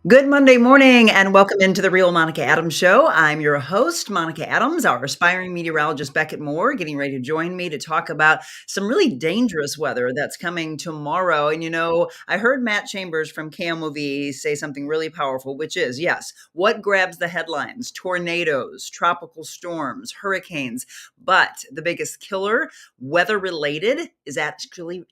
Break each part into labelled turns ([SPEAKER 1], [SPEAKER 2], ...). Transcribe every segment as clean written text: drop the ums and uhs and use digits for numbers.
[SPEAKER 1] Good Monday morning and welcome into the Real Monica Adams Show. I'm your host, Monica Adams, our aspiring meteorologist Beckett Moore, getting ready to join me to talk about some really dangerous weather that's coming tomorrow. And I heard Matt Chambers from KMOV say something really powerful, which is yes, what grabs the headlines? Tornadoes, tropical storms, hurricanes. But the biggest killer, weather related, is actually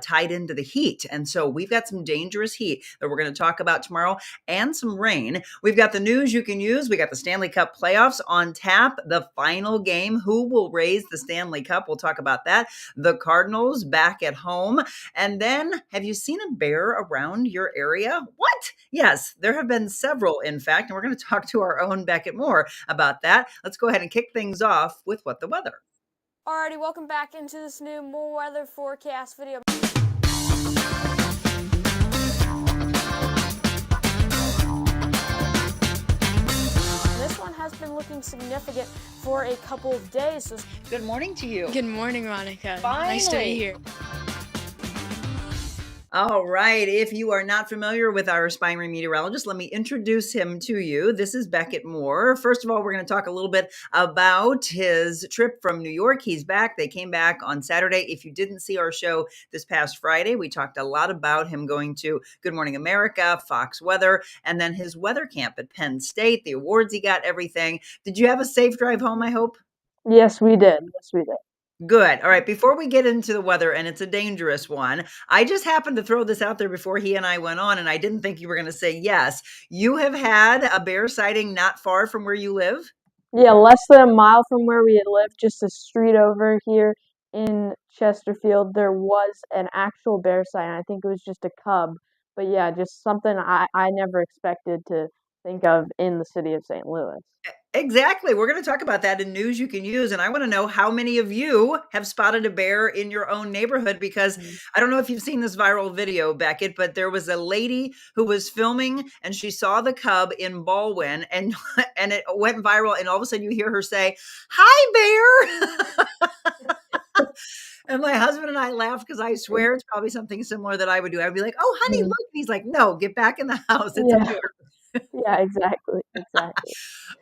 [SPEAKER 1] tied into the heat. And so we've got some dangerous heat that we're going to talk about tomorrow and some rain. We've got the news you can use. We got the Stanley Cup playoffs on tap, the final game. Who will raise the Stanley Cup? We'll talk about that. The Cardinals back at home. And then, have you seen a bear around your area? What? Yes, there have been several, in fact, and we're going to talk to our own Beckett Moore about that. Let's go ahead and kick things off with What the Weather.
[SPEAKER 2] Alrighty, welcome back into this new more weather forecast video. This one has been looking significant for a couple of days. So
[SPEAKER 1] Good morning to you.
[SPEAKER 3] Good morning, Monica.
[SPEAKER 1] Finally.
[SPEAKER 3] Nice to be here.
[SPEAKER 1] All right. If you are not familiar with our aspiring meteorologist, let me introduce him to you. This is Beckett Moore. First of all, we're going to talk a little bit about his trip from New York. He's back. They came back on Saturday. If you didn't see our show this past Friday, we talked a lot about him going to Good Morning America, Fox Weather, and then his weather camp at Penn State, the awards he got, everything. Did you have a safe drive home, I hope?
[SPEAKER 4] Yes, we did. Yes, we did.
[SPEAKER 1] Good. All right. Before we get into the weather, and it's a dangerous one, I just happened to throw this out there before he and I went on, and I didn't think you were going to say yes. You have had a bear sighting not far from where you live?
[SPEAKER 4] Yeah, less than a mile from where we had lived, just a street over here in Chesterfield, there was an actual bear sign. I think it was just a cub. But yeah, just something I never expected to think of in the city of St. Louis.
[SPEAKER 1] Exactly. We're going to talk about that in news you can use. And I want to know how many of you have spotted a bear in your own neighborhood, because I don't know if you've seen this viral video, Beckett, but there was a lady who was filming and she saw the cub in Baldwin and and it went viral. And all of a sudden you hear her say, "Hi, bear." And my husband and I laughed because I swear it's probably something similar that I would do. I'd be like, "Oh, honey, look." And he's like, "No, get back in the house. It's a
[SPEAKER 4] Yeah,
[SPEAKER 1] bear."
[SPEAKER 4] yeah, exactly.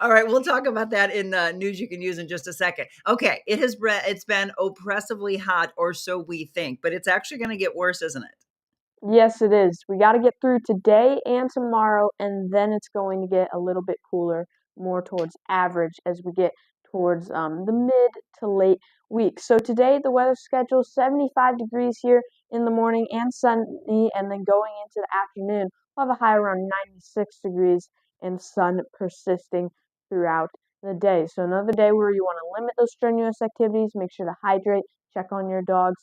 [SPEAKER 1] All right, we'll talk about that in news you can use in just a second. Okay, it's been oppressively hot, or so we think, but it's actually going to get worse, isn't it?
[SPEAKER 4] Yes, it is. We got to get through today and tomorrow, and then it's going to get a little bit cooler, more towards average as we get towards the mid to late week. So today the weather schedule 75 degrees here in the morning and sunny, and then going into the afternoon, we'll have a high around 96 degrees and sun persisting throughout the day. So another day where you want to limit those strenuous activities, make sure to hydrate, check on your dogs,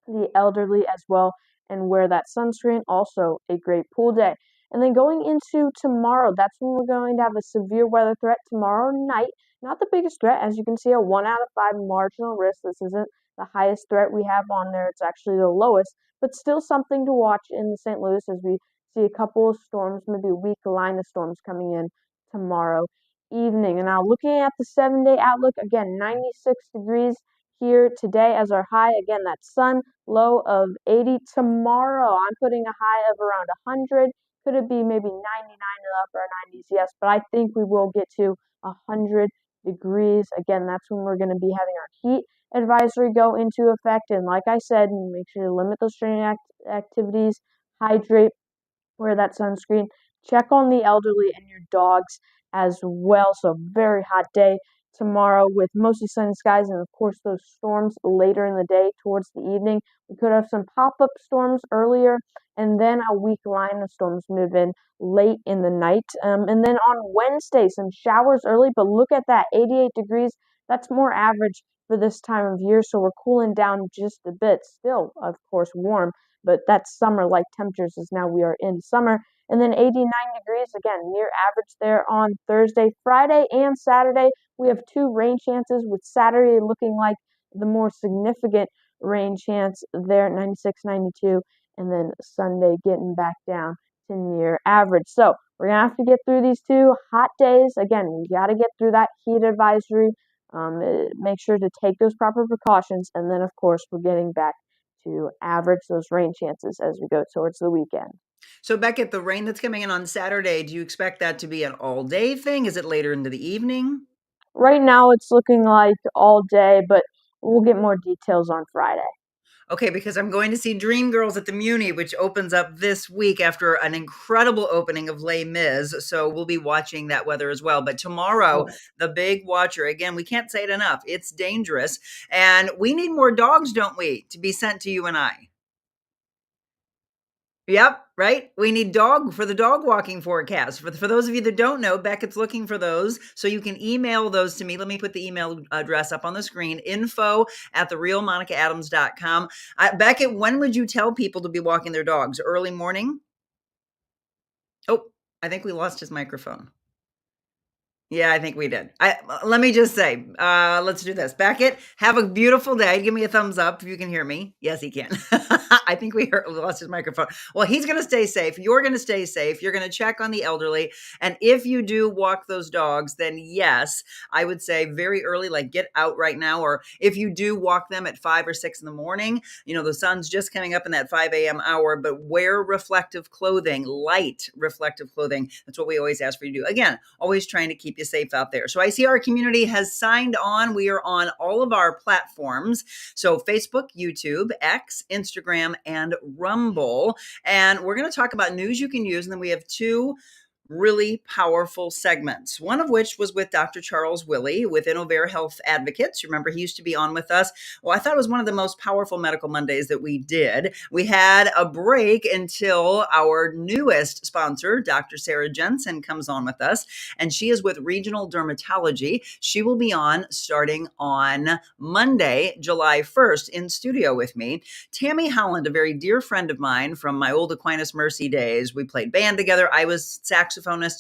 [SPEAKER 4] the elderly as well, and wear that sunscreen. Also a great pool day. And then going into tomorrow, that's when we're going to have a severe weather threat tomorrow night. Not the biggest threat, as you can see, a 1 out of 5 marginal risk. This isn't the highest threat we have on there. It's actually the lowest, but still something to watch in the St. Louis as we see a couple of storms, maybe a weak line of storms coming in tomorrow evening. And now looking at the 7-day outlook, again, 96 degrees here today as our high. Again, that sun low of 80. Tomorrow, I'm putting a high of around 100. Could it be maybe 99 in the upper 90s? Yes, but I think we will get to 100 degrees. Again, that's when we're going to be having our heat advisory go into effect. And like I said, make sure to limit those training activities, hydrate, wear that sunscreen, check on the elderly and your dogs as well. So very hot day tomorrow with mostly sunny skies and of course those storms later in the day towards the evening. We could have some pop-up storms earlier and then a weak line of storms move in late in the night. And then on Wednesday, some showers early, but look at that, 88 degrees. That's more average for this time of year, so we're cooling down just a bit. Still, of course, warm, but that's summer-like temperatures as now we are in summer. And then 89 degrees, again, near average there on Thursday. Friday and Saturday, we have 2 rain chances, with Saturday looking like the more significant rain chance there at 96, 92, and then Sunday getting back down to near average. So we're going to have to get through these 2 hot days. Again, we got to get through that heat advisory. Make sure to take those proper precautions. And then, of course, we're getting back to average those rain chances as we go towards the weekend.
[SPEAKER 1] So Beckett, the rain that's coming in on Saturday, do you expect that to be an all-day thing? Is it later into the evening?
[SPEAKER 4] Right now, it's looking like all day, but we'll get more details on Friday.
[SPEAKER 1] Okay, because I'm going to see Dreamgirls at the Muni, which opens up this week after an incredible opening of Les Mis. So we'll be watching that weather as well. But tomorrow,
[SPEAKER 4] Cool.
[SPEAKER 1] the big watcher, again, we can't say it enough. It's dangerous. And we need more dogs, don't we, to be sent to you and I? Yep, right? We need dog for the dog walking forecast. For those of you that don't know, Beckett's looking for those. So you can email those to me. Let me put the email address up on the screen, info at TheRealMonicaAdams.com. Beckett, when would you tell people to be walking their dogs? Early morning? Oh, I think we lost his microphone. Yeah, I think we did. Let me just say, let's do this. Beckett, have a beautiful day. Give me a thumbs up if you can hear me. Yes, he can. I think we lost his microphone. Well, he's going to stay safe. You're going to stay safe. You're going to check on the elderly. And if you do walk those dogs, then yes, I would say very early, like get out right now. Or if you do walk them at 5 or 6 in the morning, the sun's just coming up in that 5 a.m. hour, but wear reflective clothing, light reflective clothing. That's what we always ask for you to do. Again, always trying to keep you safe out there. So I see our community has signed on. We are on all of our platforms. So Facebook, YouTube, X, Instagram, and Rumble. And we're going to talk about news you can use. And then we have two really powerful segments, one of which was with Dr. Charles Willie with Innovare Health Advocates. Remember, he used to be on with us. Well, I thought it was one of the most powerful Medical Mondays that we did. We had a break until our newest sponsor, Dr. Sarah Jensen, comes on with us, and she is with Regional Dermatology. She will be on starting on Monday, July 1st, in studio with me. Tammie Holland, a very dear friend of mine from my old Aquinas Mercy days. We played band together. I was saxophonist.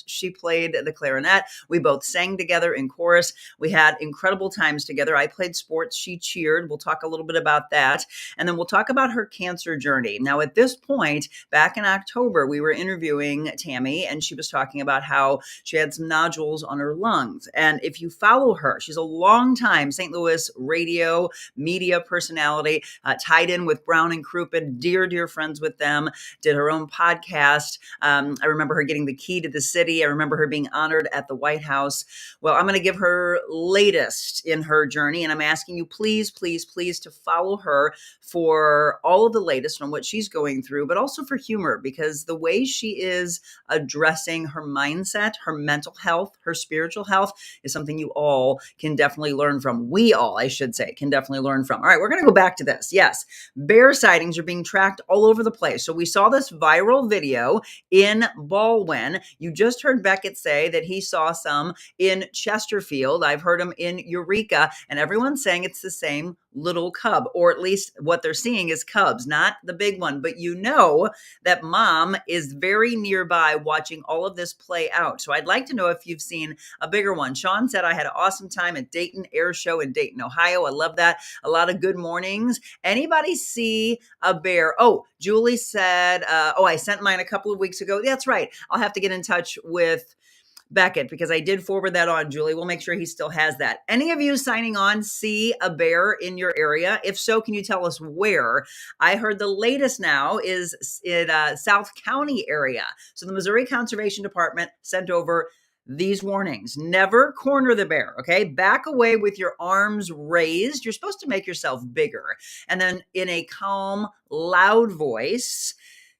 [SPEAKER 1] She played the clarinet. We both sang together in chorus. We had incredible times together. I played sports. She cheered. We'll talk a little bit about that. And then we'll talk about her cancer journey. Now, at this point, back in October, we were interviewing Tammie, and she was talking about how she had some nodules on her lungs. And if you follow her, she's a long-time St. Louis radio media personality, tied in with Brown and Crouppen, dear friends with them, did her own podcast. I remember her getting the key to the city. I remember her being honored at the White House. Well, I'm going to give her latest in her journey, and I'm asking you, please to follow her for all of the latest on what she's going through, but also for humor, because the way she is addressing her mindset, her mental health, her spiritual health is something you all can definitely learn from. We all, I should say, can definitely learn from. All right, we're going to go back to this. Yes, bear sightings are being tracked all over the place. So we saw this viral video in Baldwin. You just heard Beckett say that he saw some in Chesterfield. I've heard them in Eureka, and everyone's saying it's the same little cub, or at least what they're seeing is cubs, not the big one. But that mom is very nearby watching all of this play out. So I'd like to know if you've seen a bigger one. Sean said, I had an awesome time at Dayton Air Show in Dayton, Ohio. I love that. A lot of good mornings. Anybody see a bear? Oh, Julie said, I sent mine a couple of weeks ago. That's right. I'll have to get in touch with Beckett, because I did forward that on, Julie. We'll make sure he still has that. Any of you signing on see a bear in your area? If so, can you tell us where? I heard the latest now is in South County area. So the Missouri Conservation Department sent over these warnings. Never corner the bear, okay? Back away with your arms raised. You're supposed to make yourself bigger. And then in a calm, loud voice,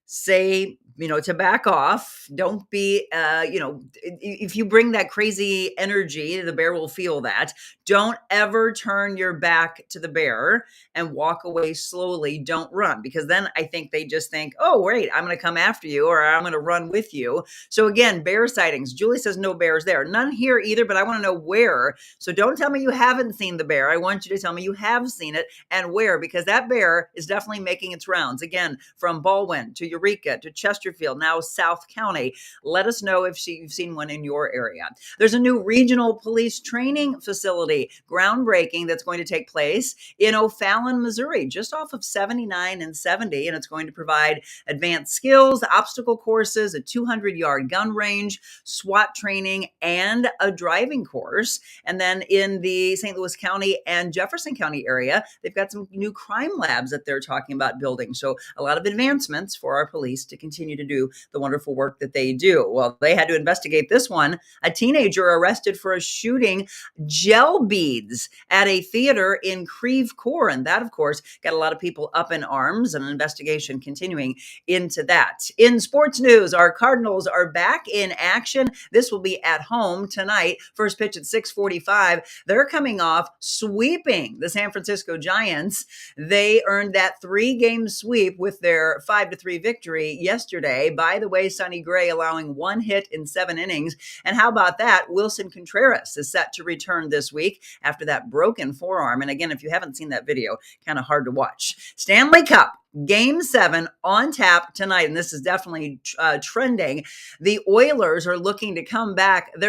[SPEAKER 1] say, to back off. Don't be, if you bring that crazy energy, the bear will feel that. Don't ever turn your back to the bear and walk away slowly. Don't run, because then I think they just think, oh, wait, I'm going to come after you, or I'm going to run with you. So again, bear sightings. Julie says no bears there. None here either, but I want to know where. So don't tell me you haven't seen the bear. I want you to tell me you have seen it and where, because that bear is definitely making its rounds. Again, from Baldwin to Eureka to Chesterfield, now South County. Let us know if you've seen one in your area. There's a new regional police training facility, groundbreaking, that's going to take place in O'Fallon, Missouri, just off of 79 and 70. And it's going to provide advanced skills, obstacle courses, a 200-yard gun range, SWAT training, and a driving course. And then in the St. Louis County and Jefferson County area, they've got some new crime labs that they're talking about building. So a lot of advancements for our police to continue continue to do the wonderful work that they do. Well, they had to investigate this one. A teenager arrested for shooting gel beads at a theater in Creve Coeur. And that, of course, got a lot of people up in arms, and an investigation continuing into that. In sports news, our Cardinals are back in action. This will be at home tonight. First pitch at 6:45. They're coming off sweeping the San Francisco Giants. They earned that 3-game sweep with their 5-3 victory yesterday. By the way, Sonny Gray allowing 1 hit in 7 innings. And how about that? Wilson Contreras is set to return this week after that broken forearm. And again, if you haven't seen that video, kind of hard to watch. Stanley Cup. Game 7 on tap tonight, and this is definitely trending. The Oilers are looking to come back. They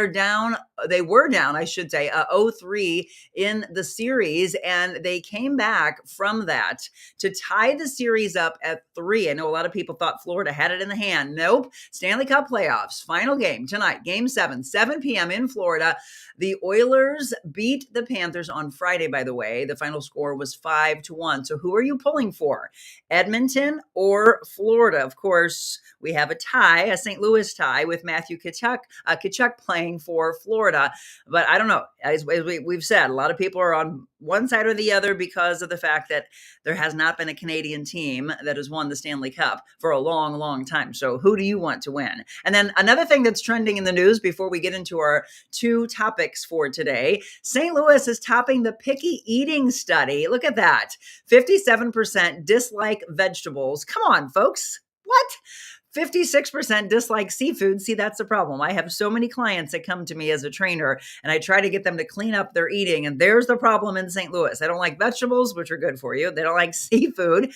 [SPEAKER 1] were down, I should say, 0-3 in the series, and they came back from that to tie the series up at 3. I know a lot of people thought Florida had it in the hand. Nope. Stanley Cup playoffs, final game tonight, Game 7, 7 p.m. in Florida. The Oilers beat the Panthers on Friday, by the way. The final score was 5-1. So who are you pulling for? Edmonton or Florida? Of course, we have a tie, a St. Louis tie with Matthew Tkachuk playing for Florida. But I don't know. As we've said, a lot of people are on one side or the other because of the fact that there has not been a Canadian team that has won the Stanley Cup for a long, long time. So who do you want to win? And then another thing that's trending in the news before we get into our 2 topics for today, St. Louis is topping the picky eating study. Look at that. 57% dislike vegetables. Come on, folks. What? 56% dislike seafood. See, that's the problem. I have so many clients that come to me as a trainer, and I try to get them to clean up their eating. And there's the problem in St. Louis. I don't like vegetables, which are good for you. They don't like seafood.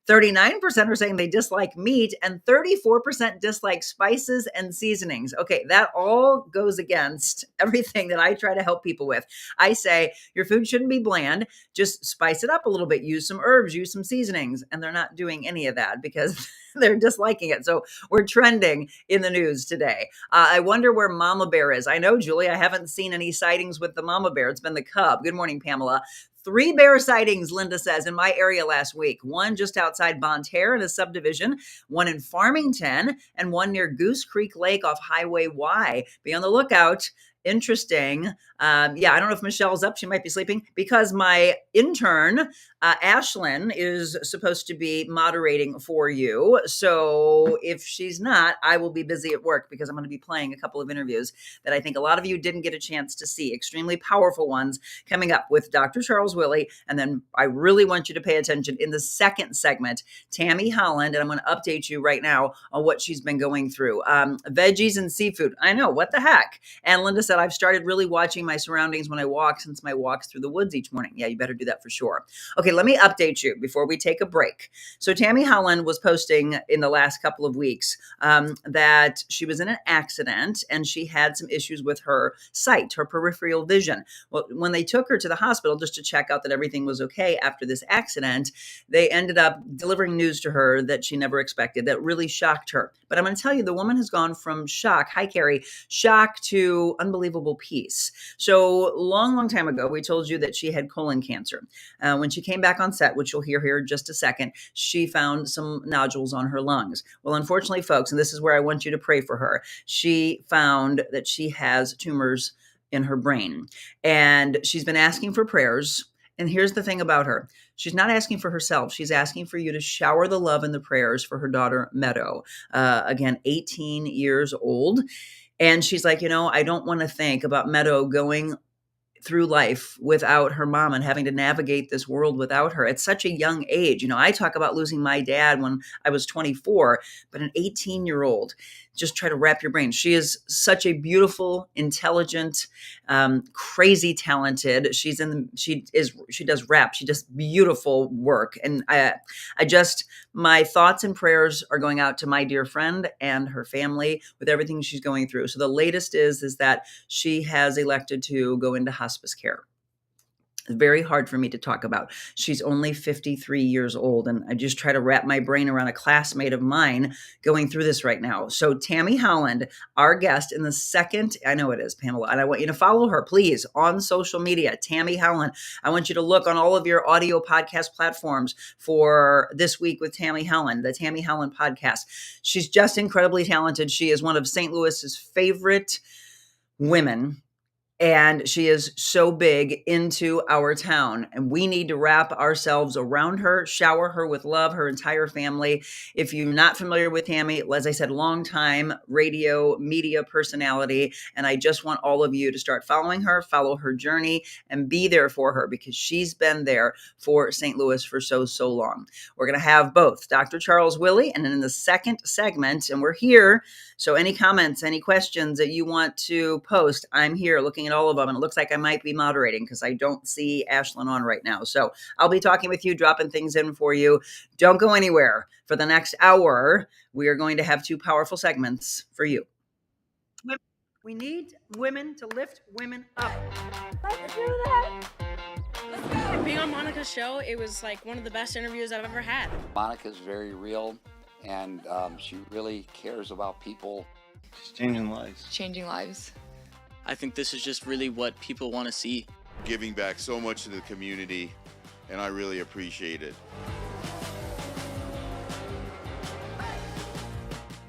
[SPEAKER 1] 39% are saying they dislike meat, and 34% dislike spices and seasonings. Okay, that all goes against everything that I try to help people with. I say your food shouldn't be bland. Just spice it up a little bit. Use some herbs, use some seasonings. And they're not doing any of that because they're disliking it. So we're trending in the news today. I wonder where Mama Bear is. I know, Julie, I haven't seen any sightings with the Mama Bear. It's been the cub. Good morning, Pamela. 3 bear sightings, Linda says, in my area last week. 1 just outside Bonne Terre in a subdivision, 1 in Farmington, and 1 near Goose Creek Lake off Highway Y. Be on the lookout. Interesting. I don't know if Michelle's up. She might be sleeping because my intern, Ashlyn, is supposed to be moderating for you. So if she's not, I will be busy at work because I'm going to be playing a couple of interviews that I think a lot of you didn't get a chance to see. Extremely powerful ones coming up with Dr. Charles Willie. And then I really want you to pay attention in the second segment, Tammie Holland, and I'm going to update you right now on what she's been going through. Veggies and seafood. I know, what the heck? And Linda said, I've started really watching my surroundings when I walk since my walks through the woods each morning. Yeah, you better do that for sure. Okay, let me update you before we take a break. So Tammie Holland was posting in the last couple of weeks that she was in an accident and she had some issues with her sight, her peripheral vision. Well, when they took her to the hospital just to check out that everything was okay after this accident, they ended up delivering news to her that she never expected that really shocked her. But I'm going to tell you, the woman has gone from shock, hi Carrie, shock to unbelievable peace. So long time ago, we told you that she had colon cancer. When she came back on set, which you'll hear here in just a second, she found some nodules on her lungs. Well, unfortunately, folks, and this is where I want you to pray for her, she found that she has tumors in her brain. And she's been asking for prayers. And here's the thing about her. She's not asking for herself. She's asking for you to shower the love and the prayers for her daughter, Meadow. Again, 18 years old. And she's like, I don't want to think about Meadow going through life without her mom and having to navigate this world without her at such a young age. I talk about losing my dad when I was 24, but an 18-year-old, just try to wrap your brain. She is such a beautiful, intelligent, crazy talented. She does rap. She does beautiful work. And my thoughts and prayers are going out to my dear friend and her family with everything she's going through. So the latest is that she has elected to go into hospice care. very hard for me to talk about. She's only 53 years old, and I just try to wrap my brain around a classmate of mine going through this right now. So Tammie Holland, our guest in the second, I know it is, Pamela, and I want you to follow her, please, on social media, Tammie Holland. I want you to look on all of your audio podcast platforms for This Week with Tammie Holland, the Tammie Holland podcast. She's just incredibly talented. She is one of St. Louis's favorite women, and she is so big into our town, and we need to wrap ourselves around her, shower her with love, her entire family. If you're not familiar with Tammie, as I said, longtime radio media personality, and I just want all of you to start following her, follow her journey, and be there for her, because she's been there for St. Louis for so long. We're going to have both Dr. Charles Willie, and then in the second segment, and we're here, so any comments, any questions that you want to post, I'm here looking at all of them. And it looks like I might be moderating because I don't see Ashlyn on right now. So I'll be talking with you, dropping things in for you. Don't go anywhere. For the next hour, we are going to have two powerful segments for you. We need women to lift women up.
[SPEAKER 2] Let's do that.
[SPEAKER 3] Being on Monica's show, it was like one of the best interviews I've ever had.
[SPEAKER 5] Monica's very real, and she really cares about people.
[SPEAKER 6] She's changing lives.
[SPEAKER 7] Changing lives.
[SPEAKER 8] I think this is just really what people want to see.
[SPEAKER 9] Giving back so much to the community, and I really appreciate it.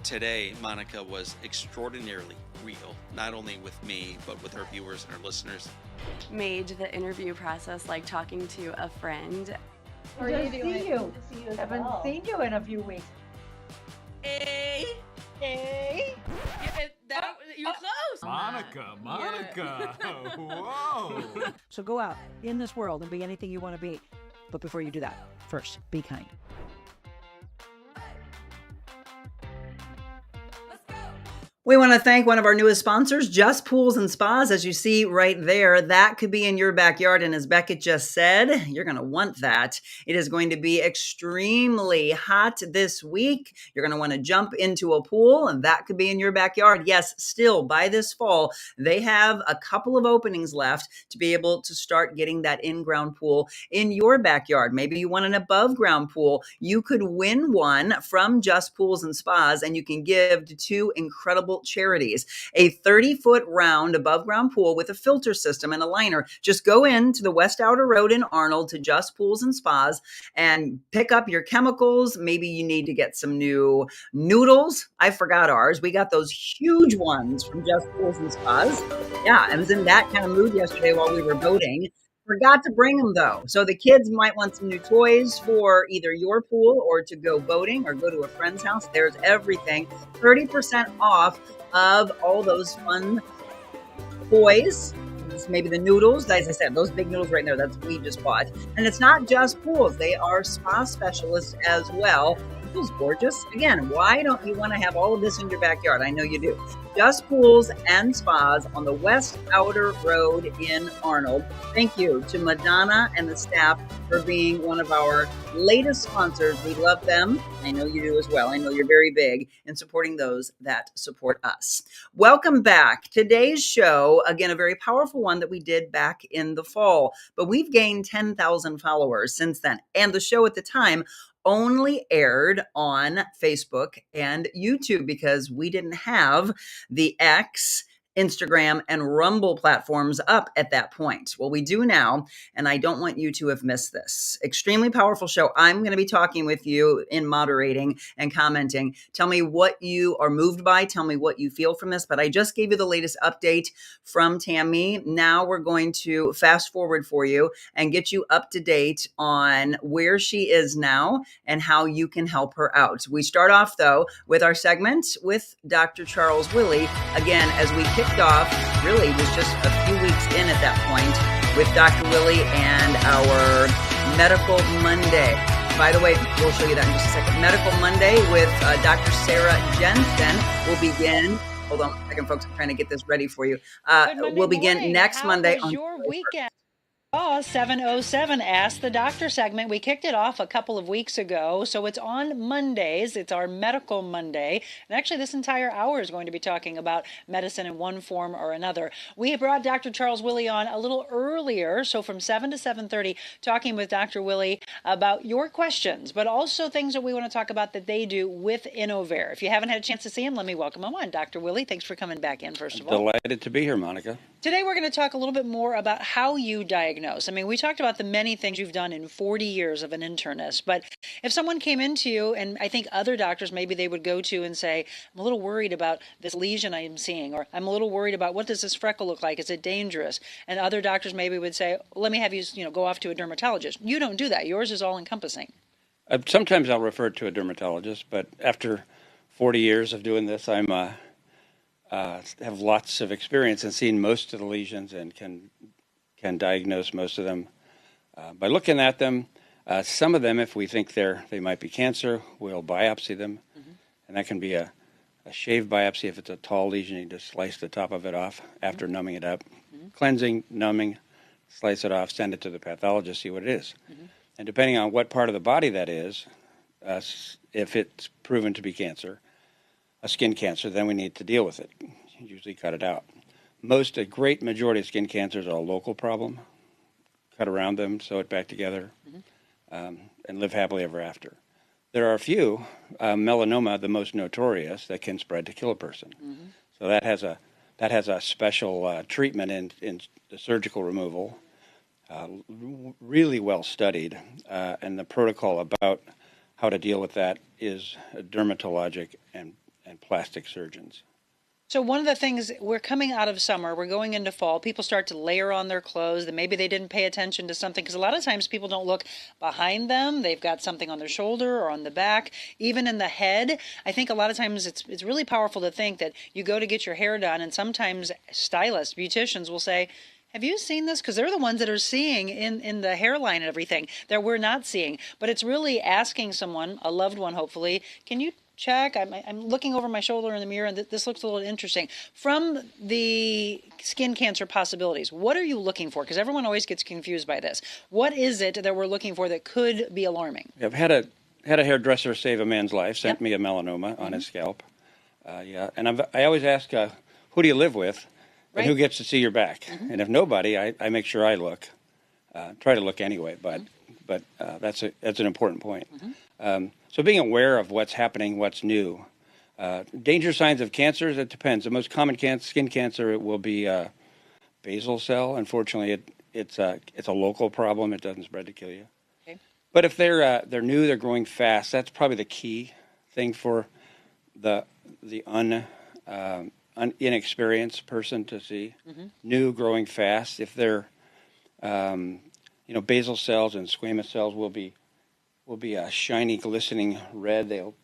[SPEAKER 10] Today, Monica was extraordinarily real, not only with me, but with her viewers and her listeners.
[SPEAKER 11] Made the interview process like talking to a friend.
[SPEAKER 12] How are you doing? See you. Haven't seen you in a few weeks.
[SPEAKER 3] Hey. You're close.
[SPEAKER 13] Monica. Whoa.
[SPEAKER 12] So go out in this world and be anything you want to be. But before you do that, first, be kind.
[SPEAKER 1] We want to thank one of our newest sponsors, Just Pools and Spas. As you see right there, that could be in your backyard. And as Beckett just said, you're going to want that. It is going to be extremely hot this week. You're going to want to jump into a pool, and that could be in your backyard. Yes, still by this fall, they have a couple of openings left to be able to start getting that in-ground pool in your backyard. Maybe you want an above-ground pool. You could win one from Just Pools and Spas, and you can give to two incredible charities. A 30-foot round above ground pool with a filter system and a liner. Just go into the West Outer Road in Arnold to Just Pools and Spas and pick up your chemicals. Maybe you need to get some new noodles. I forgot ours. We got those huge ones from Just Pools and Spas. Yeah, I was in that kind of mood yesterday while we were boating. Forgot to bring them though. So the kids might want some new toys for either your pool or to go boating or go to a friend's house. There's everything. 30% off of all those fun toys. Maybe the noodles, as I said, those big noodles right there, that's what we just bought. And it's not just pools. They are spa specialists as well. It feels gorgeous. Again, why don't you want to have all of this in your backyard? I know you do. Just Pools and Spas on the West Outer Road in Arnold. Thank you to Madonna and the staff for being one of our latest sponsors. We love them. I know you do as well. I know you're very big in supporting those that support us. Welcome back. Today's show, again, a very powerful one that we did back in the fall, but we've gained 10,000 followers since then. And the show at the time only aired on Facebook and YouTube because we didn't have the X, Instagram, and Rumble platforms up at that point. Well, we do now, and I don't want you to have missed this. Extremely powerful show. I'm going to be talking with you in moderating and commenting. Tell me what you are moved by. Tell me what you feel from this. But I just gave you the latest update from Tammie. Now we're going to fast forward for you and get you up to date on where she is now and how you can help her out. We start off, though, with our segment with Dr. Charles Willie. Again, as we kicked off, really was just a few weeks in at that point with Dr. Willie and our Medical Monday. By the way, we'll show you that in just a second. Medical Monday with Dr. Sarah Jensen will begin. Hold on a second, folks. I'm trying to get this ready for you. We'll begin next Monday.
[SPEAKER 3] How was your weekend?
[SPEAKER 12] 707 Ask the Doctor segment. We kicked it off a couple of weeks ago, so it's on Mondays. It's our Medical Monday. And actually, this entire hour is going to be talking about medicine in one form or another. We brought Dr. Charles Willey on a little earlier, so from 7 to 7:30, talking with Dr. Willey about your questions, but also things that we want to talk about that they do with Innovair. If you haven't had a chance to see him, let me welcome him on. Dr. Willey, thanks for coming back in, first of all.
[SPEAKER 6] Delighted to be here, Monica.
[SPEAKER 12] Today we're going to talk a little bit more about how you diagnose. I mean, we talked about the many things you've done in 40 years of an internist, but if someone came into you, and I think other doctors maybe they would go to and say, I'm a little worried about this lesion I'm seeing, or I'm a little worried about what does this freckle look like? Is it dangerous? And other doctors maybe would say, let me have you, go off to a dermatologist. You don't do that. Yours is all encompassing.
[SPEAKER 6] Sometimes I'll refer to a dermatologist, but after 40 years of doing this, I'm have lots of experience in seeing most of the lesions and can diagnose most of them by looking at them. Some of them, if we think they might be cancer, we'll biopsy them, and that can be a shave biopsy. If it's a tall lesion, you just slice the top of it off after numbing it up, cleansing, numbing, slice it off, send it to the pathologist, see what it is. And depending on what part of the body that is, if it's proven to be cancer, a skin cancer, then we need to deal with it, usually cut it out. A great majority of skin cancers are a local problem. Cut around them, sew it back together, and live happily ever after. There are a few, melanoma, the most notorious, that can spread to kill a person. So that has a special treatment in the surgical removal, really well studied, and the protocol about how to deal with that is dermatologic and plastic surgeons.
[SPEAKER 12] So one of the things, we're coming out of summer, we're going into fall, people start to layer on their clothes, that maybe they didn't pay attention to something, because a lot of times people don't look behind them, they've got something on their shoulder or on the back, even in the head. I think a lot of times it's really powerful to think that you go to get your hair done, and sometimes stylists, beauticians will say, have you seen this? Because they're the ones that are seeing in the hairline and everything that we're not seeing. But it's really asking someone, a loved one hopefully, can you check? I'm looking over my shoulder in the mirror, and this looks a little interesting. From the skin cancer possibilities, what are you looking for? Because everyone always gets confused by this. What is it that we're looking for that could be alarming?
[SPEAKER 6] I've had a hairdresser save a man's life, sent me a melanoma on his scalp. And I always ask, who do you live with? And who gets to see your back? And if nobody, I make sure I look. Try to look anyway, but that's an important point. So being aware of what's happening, what's new. Danger signs of cancers, it depends. The most common skin cancer, it will be basal cell. Unfortunately, it's a local problem. It doesn't spread to kill you. Okay. But if they're new, they're growing fast, that's probably the key thing for the inexperienced person to see. New, growing fast. If they're basal cells and squamous cells will be a shiny, glistening red. They'll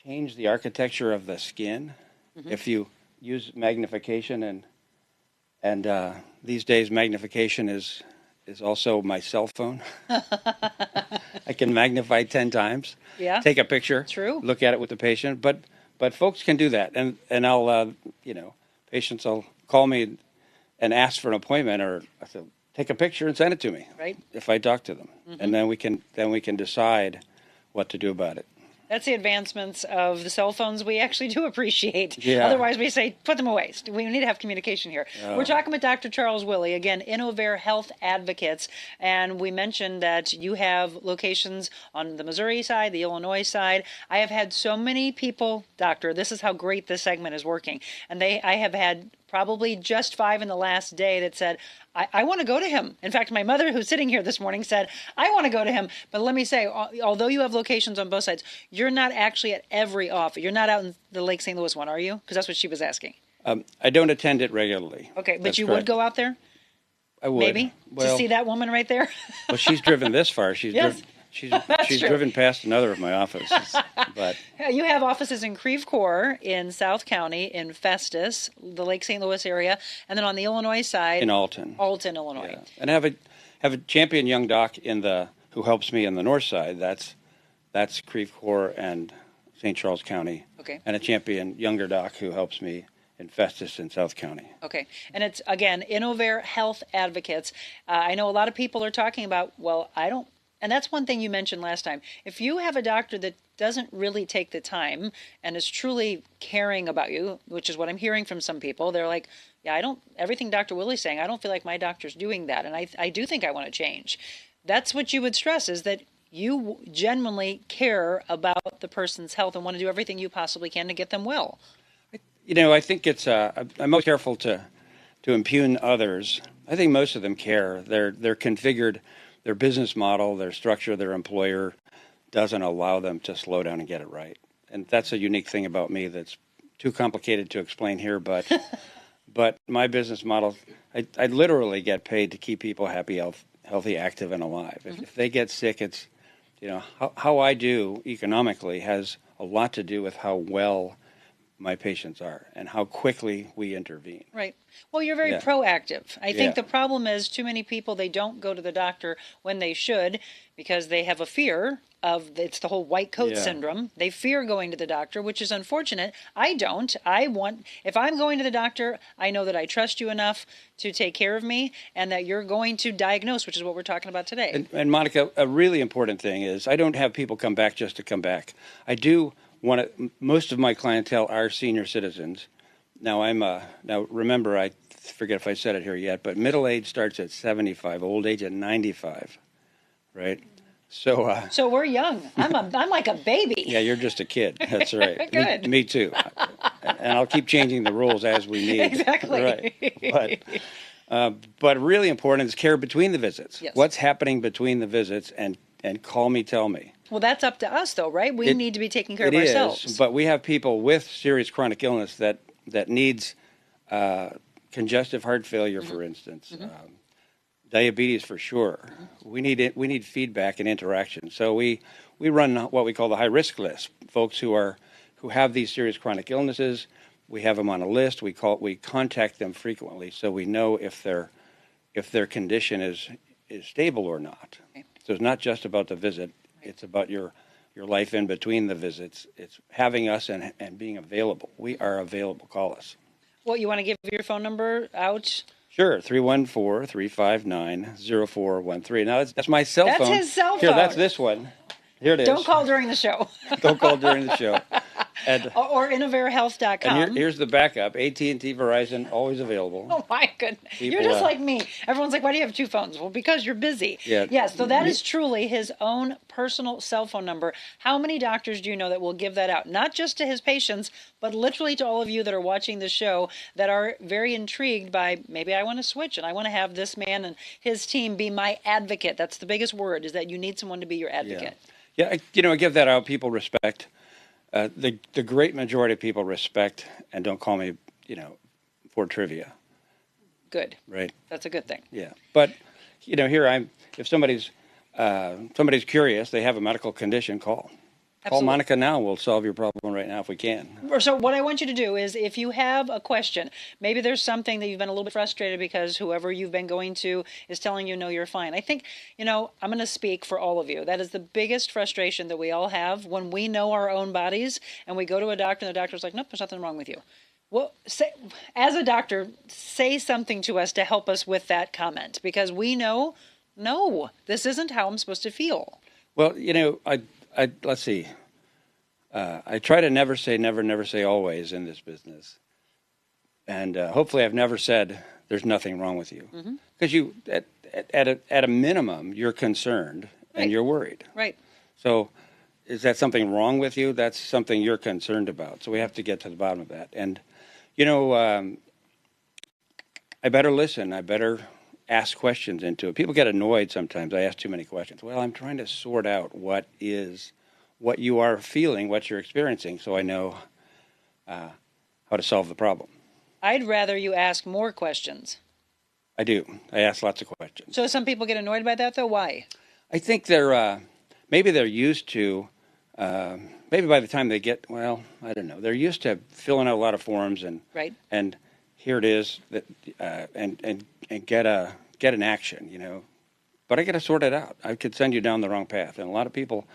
[SPEAKER 6] change the architecture of the skin if you use magnification, and these days magnification is also my cell phone. I can magnify 10 times. Yeah. Take a picture. True. Look at it with the patient, but folks can do that, and I'll patients will call me and ask for an appointment, or I said, take a picture and send it to me. Right. If I talk to them, and then we can decide what to do about it.
[SPEAKER 12] That's the advancements of the cell phones we actually do appreciate.
[SPEAKER 6] Yeah.
[SPEAKER 12] Otherwise, we say, put them away. We need to have communication here. We're talking with Dr. Charles Willey, again, Innovair Health Advocates, and we mentioned that you have locations on the Missouri side, the Illinois side. I have had so many people, doctor, this is how great this segment is working, and I have had probably just 5 in the last day that said, I want to go to him. In fact, my mother, who's sitting here this morning, said, I want to go to him. But let me say, although you have locations on both sides, you're not actually at every office. You're not out in the Lake St. Louis one, are you? Because that's what she was asking.
[SPEAKER 6] I don't attend it regularly.
[SPEAKER 12] Okay, but you would go out there?
[SPEAKER 6] I would.
[SPEAKER 12] Maybe? To see that woman right there?
[SPEAKER 6] Well, she's driven this far. She's driven past another of my offices. But
[SPEAKER 12] you have offices in Creve Coeur, in South County, in Festus, the Lake St. Louis area, and then on the Illinois side,
[SPEAKER 6] in Alton,
[SPEAKER 12] Illinois.
[SPEAKER 6] Yeah. And I have a champion young doc who helps me in the north side. That's Creve Coeur and St. Charles County. Okay. And a champion younger doc who helps me in Festus in South County.
[SPEAKER 12] Okay. And it's, again, Innovare Health Advocates. I know a lot of people are talking about, well, I don't, and that's one thing you mentioned last time. If you have a doctor that doesn't really take the time and is truly caring about you, which is what I'm hearing from some people, they're like, yeah, everything Dr. Willie's saying, I don't feel like my doctor's doing that. And I do think I want to change. That's what you would stress, is that you genuinely care about the person's health and want to do everything you possibly can to get them well.
[SPEAKER 6] I think it's, I'm most careful to impugn others. I think most of them care. They're configured, their business model, their structure, their employer doesn't allow them to slow down and get it right. And that's a unique thing about me that's too complicated to explain here, but my business model, I literally get paid to keep people happy, healthy, active, and alive. If they get sick, it's, how I do economically has a lot to do with how well my patients are and how quickly we intervene.
[SPEAKER 12] Right. Well, you're very proactive. I think the problem is too many people, they don't go to the doctor when they should because they have a fear of, it's the whole white coat syndrome. They fear going to the doctor, which is unfortunate. I don't. If I'm going to the doctor, I know that I trust you enough to take care of me and that you're going to diagnose, which is what we're talking about today.
[SPEAKER 6] And Monica, a really important thing is I don't have people come back just to come back. I do most of my clientele are senior citizens. Now now remember, I forget if I said it here yet, but middle age starts at 75, old age at 95, right? So
[SPEAKER 12] we're young. I'm like a baby.
[SPEAKER 6] Yeah, you're just a kid. That's right.
[SPEAKER 12] Good.
[SPEAKER 6] Me too. And I'll keep changing the rules as we need.
[SPEAKER 12] Exactly.
[SPEAKER 6] Right. But really important is care between the visits.
[SPEAKER 12] Yes.
[SPEAKER 6] What's happening between the visits, and call me, tell me.
[SPEAKER 12] Well, that's up to us, though, right? We need to be taking care of ourselves.
[SPEAKER 6] It is, but we have people with serious chronic illness that needs congestive heart failure, for instance, diabetes for sure. We need feedback and interaction. So we run what we call the high risk list. Folks who have these serious chronic illnesses, we have them on a list. We contact them frequently, so we know if their condition is stable or not. Okay. So it's not just about the visit. It's about your life in between the visits. It's having us and being available. We are available. Call us.
[SPEAKER 12] Well, you want to give your phone number out?
[SPEAKER 6] Sure, 314-359-0413. Now, that's my cell phone.
[SPEAKER 12] That's his cell phone.
[SPEAKER 6] Here, that's this one. Here it is.
[SPEAKER 12] Don't call during the show.
[SPEAKER 6] Don't call during the show.
[SPEAKER 12] Or InnovareHealth.com.
[SPEAKER 6] And here's the backup. AT&T, Verizon, always available.
[SPEAKER 12] Oh, my goodness. You're just like me. Everyone's like, why do you have two phones? Well, because you're busy.
[SPEAKER 6] Yeah.
[SPEAKER 12] Yes, so that is truly his own personal cell phone number. How many doctors do you know that will give that out? Not just to his patients, but literally to all of you that are watching the show that are very intrigued by, maybe I want to switch and I want to have this man and his team be my advocate. That's the biggest word, is that you need someone to be your advocate.
[SPEAKER 6] Yeah, I give that out. People respect. The great majority of people respect and don't call me, for trivia.
[SPEAKER 12] Good.
[SPEAKER 6] Right.
[SPEAKER 12] That's a good thing.
[SPEAKER 6] Yeah. But, here if somebody's curious, they have a medical condition, call.
[SPEAKER 12] Absolutely.
[SPEAKER 6] Call Monica now. We'll solve your problem right now if we can.
[SPEAKER 12] So what I want you to do is, if you have a question, maybe there's something that you've been a little bit frustrated because whoever you've been going to is telling you, no, you're fine. I think, I'm going to speak for all of you. That is the biggest frustration that we all have when we know our own bodies and we go to a doctor and the doctor's like, nope, there's nothing wrong with you. Well, as a doctor, say something to us to help us with that comment, because we know, no, this isn't how I'm supposed to feel.
[SPEAKER 6] Well, let's see. I try to never say never, never say always in this business. And hopefully I've never said there's nothing wrong with you. Because you, at a minimum, you're concerned and you're worried.
[SPEAKER 12] Right.
[SPEAKER 6] So is that something wrong with you? That's something you're concerned about. So we have to get to the bottom of that. And, I better listen. I better ask questions into it. People get annoyed sometimes. I ask too many questions. Well, I'm trying to sort out what you are feeling, what you're experiencing, so I know how to solve the problem.
[SPEAKER 12] I'd rather you ask more questions.
[SPEAKER 6] I do. I ask lots of questions.
[SPEAKER 12] So some people get annoyed by that, though? Why?
[SPEAKER 6] I think maybe they're used to, maybe by the time they get, I don't know, they're used to filling out a lot of forms and here it is, and get an action, But I got to sort it out. I could send you down the wrong path. And a lot of people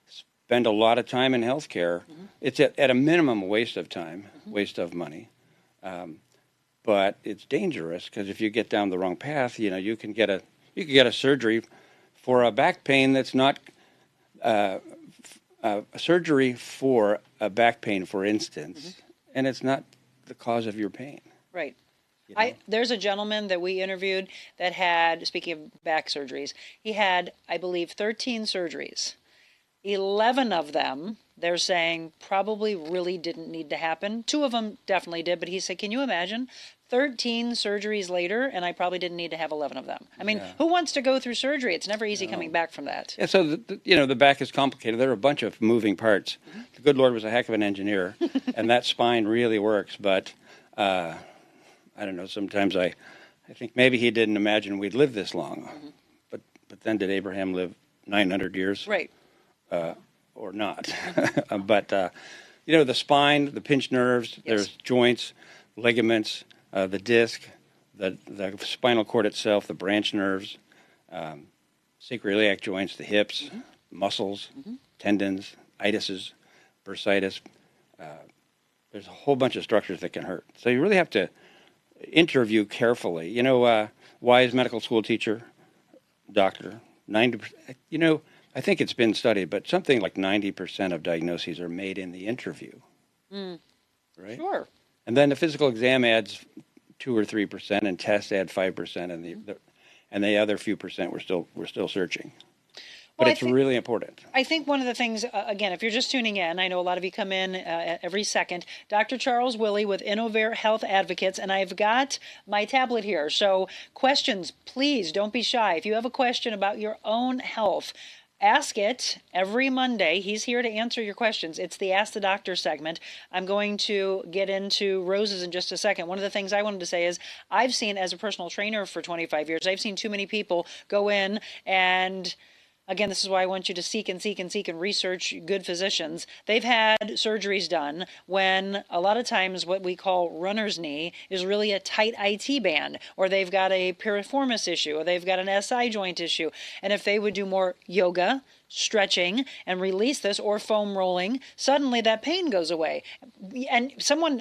[SPEAKER 6] spend a lot of time in healthcare. It's at a minimum a waste of time, waste of money. But it's dangerous because if you get down the wrong path, you can get a surgery for a back pain that's not a surgery for a back pain, for instance, and it's not the cause of your pain.
[SPEAKER 12] Right. There's a gentleman that we interviewed that had, speaking of back surgeries, he had, I believe, 13 surgeries. 11 of them, they're saying, probably really didn't need to happen. 2 of them definitely did, but he said, can you imagine 13 surgeries later, and I probably didn't need to have 11 of them. I mean, who wants to go through surgery? It's never easy coming back from that.
[SPEAKER 6] Yeah, so the back is complicated. There are a bunch of moving parts. The good Lord was a heck of an engineer, and that spine really works. But I don't know. Sometimes I think maybe he didn't imagine we'd live this long. But then did Abraham live 900 years?
[SPEAKER 12] Right.
[SPEAKER 6] Or not? But the spine, the pinched nerves. There's joints, ligaments. The disc, the spinal cord itself, the branch nerves, sacroiliac joints, the hips, muscles, tendons, itises, bursitis. There's a whole bunch of structures that can hurt. So you really have to interview carefully. Wise medical school teacher, doctor, 90%. I think it's been studied, but something like 90% of diagnoses are made in the interview. Right?
[SPEAKER 12] Sure.
[SPEAKER 6] And then the physical exam adds 2 or 3%, and tests add 5%, and the other few percent we're still searching. But it's really important.
[SPEAKER 12] I think one of the things, again, if you're just tuning in, I know a lot of you come in every second. Dr. Charles Willie with Innovare Health Advocates, and I've got my tablet here. So questions, please don't be shy. If you have a question about your own health, ask it every Monday. He's here to answer your questions. It's the Ask the Doctor segment. I'm going to get into roses in just a second. One of the things I wanted to say is I've seen, as a personal trainer for 25 years, I've seen too many people go in and, again, this is why I want you to seek and seek and seek and research good physicians. They've had surgeries done when a lot of times what we call runner's knee is really a tight IT band, or they've got a piriformis issue, or they've got an SI joint issue. And if they would do more yoga, stretching, and release this, or foam rolling, suddenly that pain goes away. And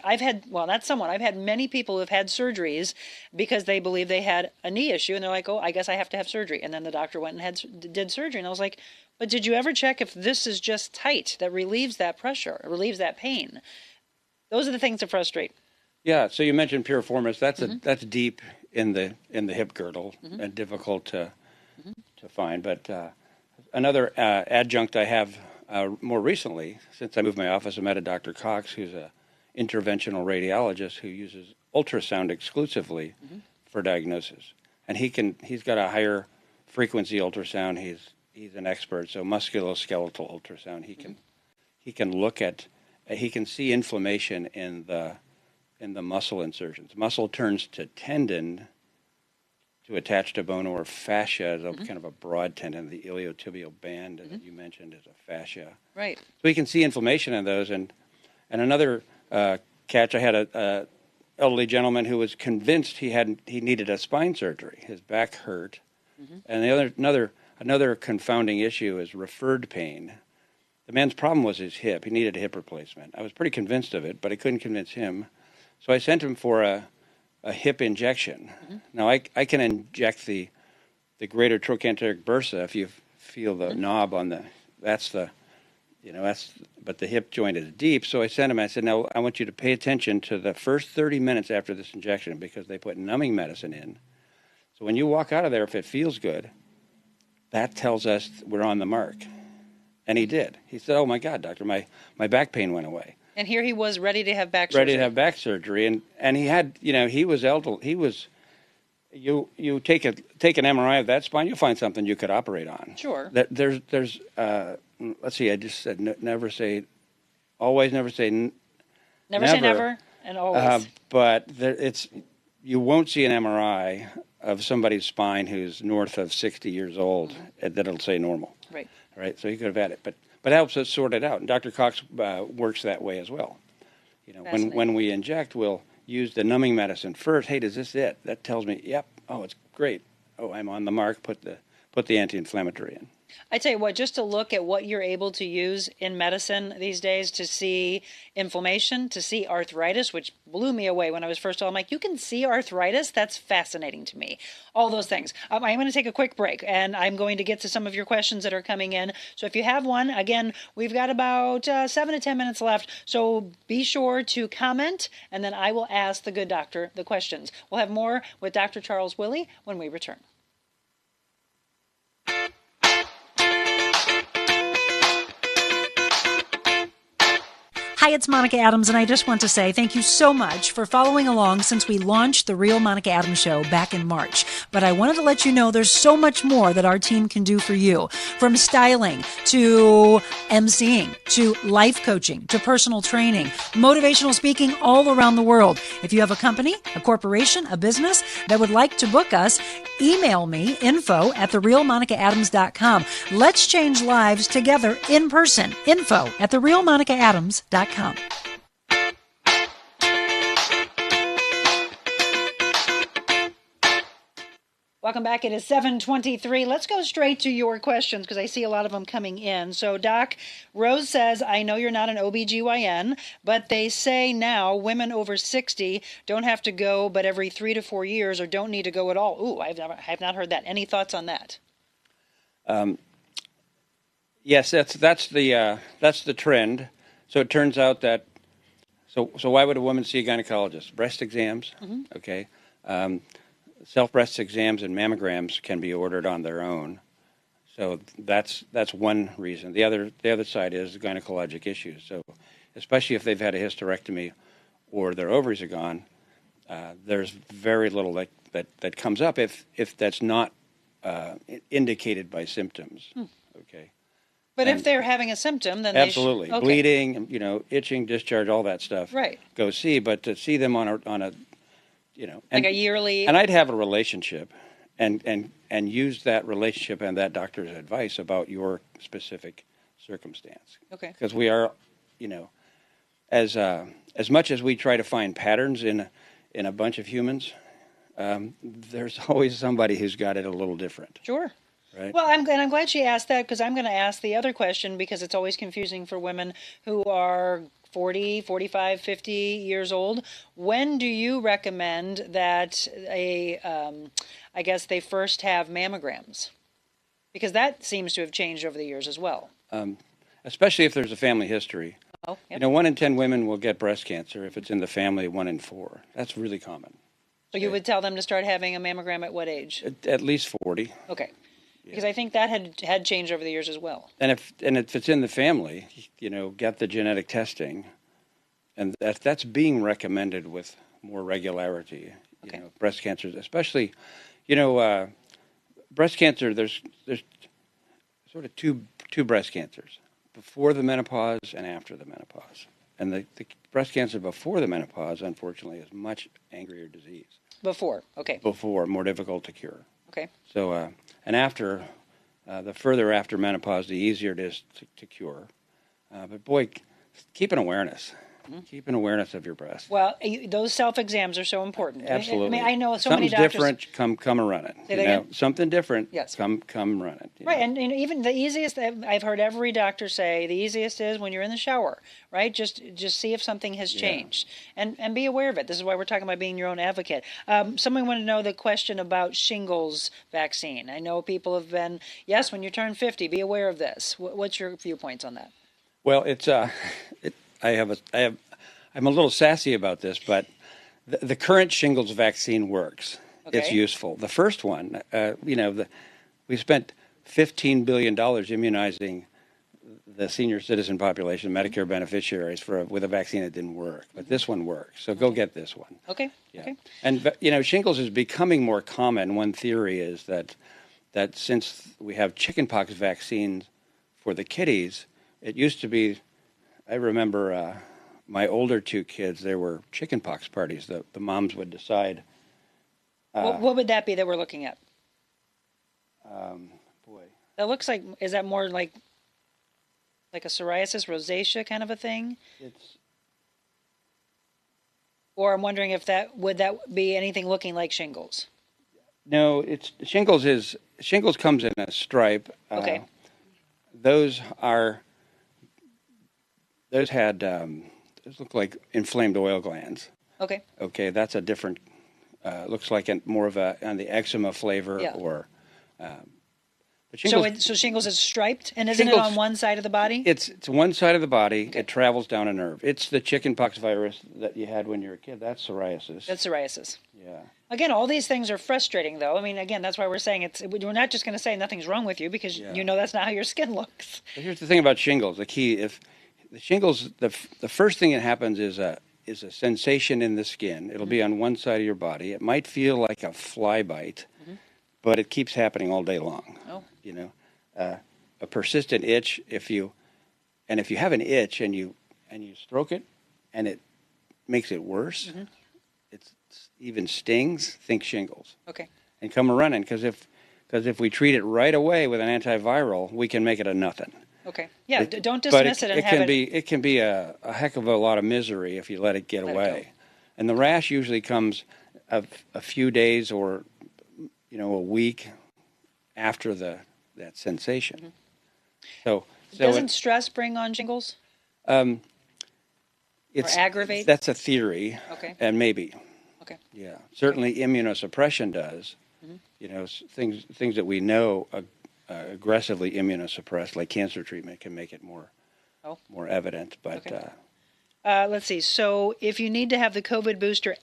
[SPEAKER 12] I've had many people who have had surgeries because they believe they had a knee issue, and they're like, oh, I guess I have to have surgery. And then the doctor went and did surgery. And I was like, but did you ever check if this is just tight that relieves that pressure, relieves that pain? Those are the things that frustrate.
[SPEAKER 6] Yeah, so you mentioned piriformis. That's deep in the hip girdle and difficult to find. But another adjunct I have more recently, since I moved my office, I met a Dr. Cox, who's an interventional radiologist who uses ultrasound exclusively for diagnosis. And he's got a higher frequency ultrasound. He's an expert. So musculoskeletal ultrasound. He can see inflammation in the muscle insertions. Muscle turns to tendon to attach to bone, or fascia, kind of a broad tendon. The iliotibial band that you mentioned is a fascia.
[SPEAKER 12] Right.
[SPEAKER 6] So we can see inflammation in those. And another catch, I had a elderly gentleman who was convinced he needed a spine surgery. His back hurt. And another confounding issue is referred pain. The man's problem was his hip. He needed a hip replacement. I was pretty convinced of it, but I couldn't convince him. So I sent him for a hip injection. Now I can inject the greater trochanteric bursa if you feel the knob on but the hip joint is deep. So I sent him, I said, now I want you to pay attention to the first 30 minutes after this injection, because they put numbing medicine in. So when you walk out of there, if it feels good, that tells us we're on the mark. And he did. He said, oh my God, doctor, my back pain went away.
[SPEAKER 12] And here he was ready to have back surgery.
[SPEAKER 6] Ready to have back surgery. And he had, he was elderly. You take an MRI of that spine, you'll find something you could operate on.
[SPEAKER 12] Sure.
[SPEAKER 6] There's let's see, I just said never say, always, never say
[SPEAKER 12] never. Say never, and always.
[SPEAKER 6] But you won't see an MRI of somebody's spine who's north of 60 years old that'll say normal.
[SPEAKER 12] Right.
[SPEAKER 6] Right. So he could have had it, but it helps us sort it out. And Dr. Cox works that way as well. When we inject, we'll use the numbing medicine first. Hey, is this it? That tells me, yep. Oh, it's great. Oh, I'm on the mark. Put put the anti-inflammatory in.
[SPEAKER 12] I tell you what, just to look at what you're able to use in medicine these days to see inflammation, to see arthritis, which blew me away when I was first told. I'm like, you can see arthritis? That's fascinating to me. All those things. I'm going to take a quick break, and I'm going to get to some of your questions that are coming in. So if you have one, again, we've got about 7 to 10 minutes left. So be sure to comment, and then I will ask the good doctor the questions. We'll have more with Dr. Charles Willey when we return. Hi, it's Monica Adams, and I just want to say thank you so much for following along since we launched The Real Monica Adams Show back in March. But I wanted to let you know there's so much more that our team can do for you. From styling to emceeing to life coaching to personal training, motivational speaking all around the world. If you have a company, a corporation, a business that would like to book us, email me, info@TheRealMonicaAdams.com. Let's change lives together in person. Info@TheRealMonicaAdams.com. Welcome back. It is 7:23. Let's go straight to your questions because I see a lot of them coming in. So, Doc, Rose says, I know you're not an OBGYN, but they say now women over 60 don't have to go but every 3 to 4 years or don't need to go at all. Ooh, I've not heard that. Any thoughts on that?
[SPEAKER 6] Yes, that's the trend. So it turns out that, so why would a woman see a gynecologist? Breast exams, okay. Self-breast exams and mammograms can be ordered on their own. So that's one reason. The other side is gynecologic issues. So especially if they've had a hysterectomy or their ovaries are gone, there's very little that comes up if that's not indicated by symptoms, okay.
[SPEAKER 12] But if they're having a symptom, then
[SPEAKER 6] absolutely
[SPEAKER 12] they
[SPEAKER 6] bleeding, itching, discharge, all that stuff.
[SPEAKER 12] Right.
[SPEAKER 6] Go see, but to see them on a
[SPEAKER 12] like a yearly.
[SPEAKER 6] And I'd have a relationship, and use that relationship and that doctor's advice about your specific circumstance.
[SPEAKER 12] Okay.
[SPEAKER 6] Because we are, as much as we try to find patterns in a bunch of humans, there's always somebody who's got it a little different.
[SPEAKER 12] Sure.
[SPEAKER 6] Right.
[SPEAKER 12] Well, I'm glad she asked that because I'm going to ask the other question because it's always confusing for women who are 40, 45, 50 years old. When do you recommend that I guess they first have mammograms? Because that seems to have changed over the years as well.
[SPEAKER 6] Especially if there's a family history.
[SPEAKER 12] Oh, yep.
[SPEAKER 6] 1 in 10 women will get breast cancer. If it's in the family, 1 in 4. That's really common.
[SPEAKER 12] So you would tell them to start having a mammogram at what age?
[SPEAKER 6] At least 40.
[SPEAKER 12] Okay. Because I think that had changed over the years as well.
[SPEAKER 6] And if it's in the family, get the genetic testing, and that's being recommended with more regularity.
[SPEAKER 12] Okay.
[SPEAKER 6] Breast cancer, especially, breast cancer. There's sort of two breast cancers: before the menopause and after the menopause. And the breast cancer before the menopause, unfortunately, is much angrier disease.
[SPEAKER 12] Before, okay.
[SPEAKER 6] Before, more difficult to cure.
[SPEAKER 12] Okay.
[SPEAKER 6] So, and after, the further after menopause, the easier it is to cure. But boy, keep an awareness. Keep an awareness of your breast.
[SPEAKER 12] Well, those self-exams are so important.
[SPEAKER 6] Absolutely.
[SPEAKER 12] I know so
[SPEAKER 6] Something's
[SPEAKER 12] many doctors.
[SPEAKER 6] different, come and run it.
[SPEAKER 12] Say that again?
[SPEAKER 6] Something different,
[SPEAKER 12] yes.
[SPEAKER 6] Come run it.
[SPEAKER 12] Right, and even the easiest, I've heard every doctor say, the easiest is when you're in the shower, right? Just see if something has changed. And be aware of it. This is why we're talking about being your own advocate. Someone wanted to know the question about shingles vaccine. I know people have been, yes, when you turn 50, be aware of this. What's your viewpoints on that?
[SPEAKER 6] Well, I'm a little sassy about this, but the current shingles vaccine works. Okay. It's useful. The first one, we spent $15 billion immunizing the senior citizen population, Medicare beneficiaries, with a vaccine that didn't work. But this one works, so go get this one.
[SPEAKER 12] Okay.
[SPEAKER 6] Yeah.
[SPEAKER 12] Okay.
[SPEAKER 6] And shingles is becoming more common. One theory is that since we have chickenpox vaccines for the kiddies, it used to be. I remember. My older two kids, there were chickenpox parties. The moms would decide.
[SPEAKER 12] What would that be that we're looking at?
[SPEAKER 6] Boy.
[SPEAKER 12] That looks like, is that more like a psoriasis, rosacea kind of a thing? Or I'm wondering if would that be anything looking like shingles?
[SPEAKER 6] No, it's shingles comes in a stripe.
[SPEAKER 12] Okay.
[SPEAKER 6] Those had those look like inflamed oil glands.
[SPEAKER 12] Okay.
[SPEAKER 6] Okay, that's a different. Looks like more of a on the eczema flavor or. But shingles,
[SPEAKER 12] So shingles is striped, and isn't it on one side of the body?
[SPEAKER 6] It's one side of the body. Okay. It travels down a nerve. It's the chickenpox virus that you had when you were a kid. That's psoriasis.
[SPEAKER 12] That's psoriasis.
[SPEAKER 6] Yeah.
[SPEAKER 12] Again, all these things are frustrating, though. I mean, again, that's why we're saying we're not just going to say nothing's wrong with you because you know that's not how your skin looks.
[SPEAKER 6] But here's the thing about shingles. The key, if the shingles, the first thing that happens is a sensation in the skin. It'll be on one side of your body. It might feel like a fly bite, but it keeps happening all day long.
[SPEAKER 12] Oh.
[SPEAKER 6] You know, a persistent itch. If you have an itch and you stroke it, and it makes it worse, it's even stings. Think shingles.
[SPEAKER 12] Okay.
[SPEAKER 6] And come running because if we treat it right away with an antiviral, we can make it a nothing.
[SPEAKER 12] Okay. Yeah. Don't dismiss it and have it.
[SPEAKER 6] It can be a heck of a lot of misery if you let it get away. And the rash usually comes a few days or a week after that sensation. So
[SPEAKER 12] doesn't stress bring on shingles?
[SPEAKER 6] Or
[SPEAKER 12] aggravate?
[SPEAKER 6] That's a theory.
[SPEAKER 12] Okay.
[SPEAKER 6] And maybe.
[SPEAKER 12] Okay.
[SPEAKER 6] Yeah. Certainly immunosuppression does. Things that we know aggressively immunosuppressed, like cancer treatment, can make it more evident. But
[SPEAKER 12] let's see. So if you need to have the COVID booster,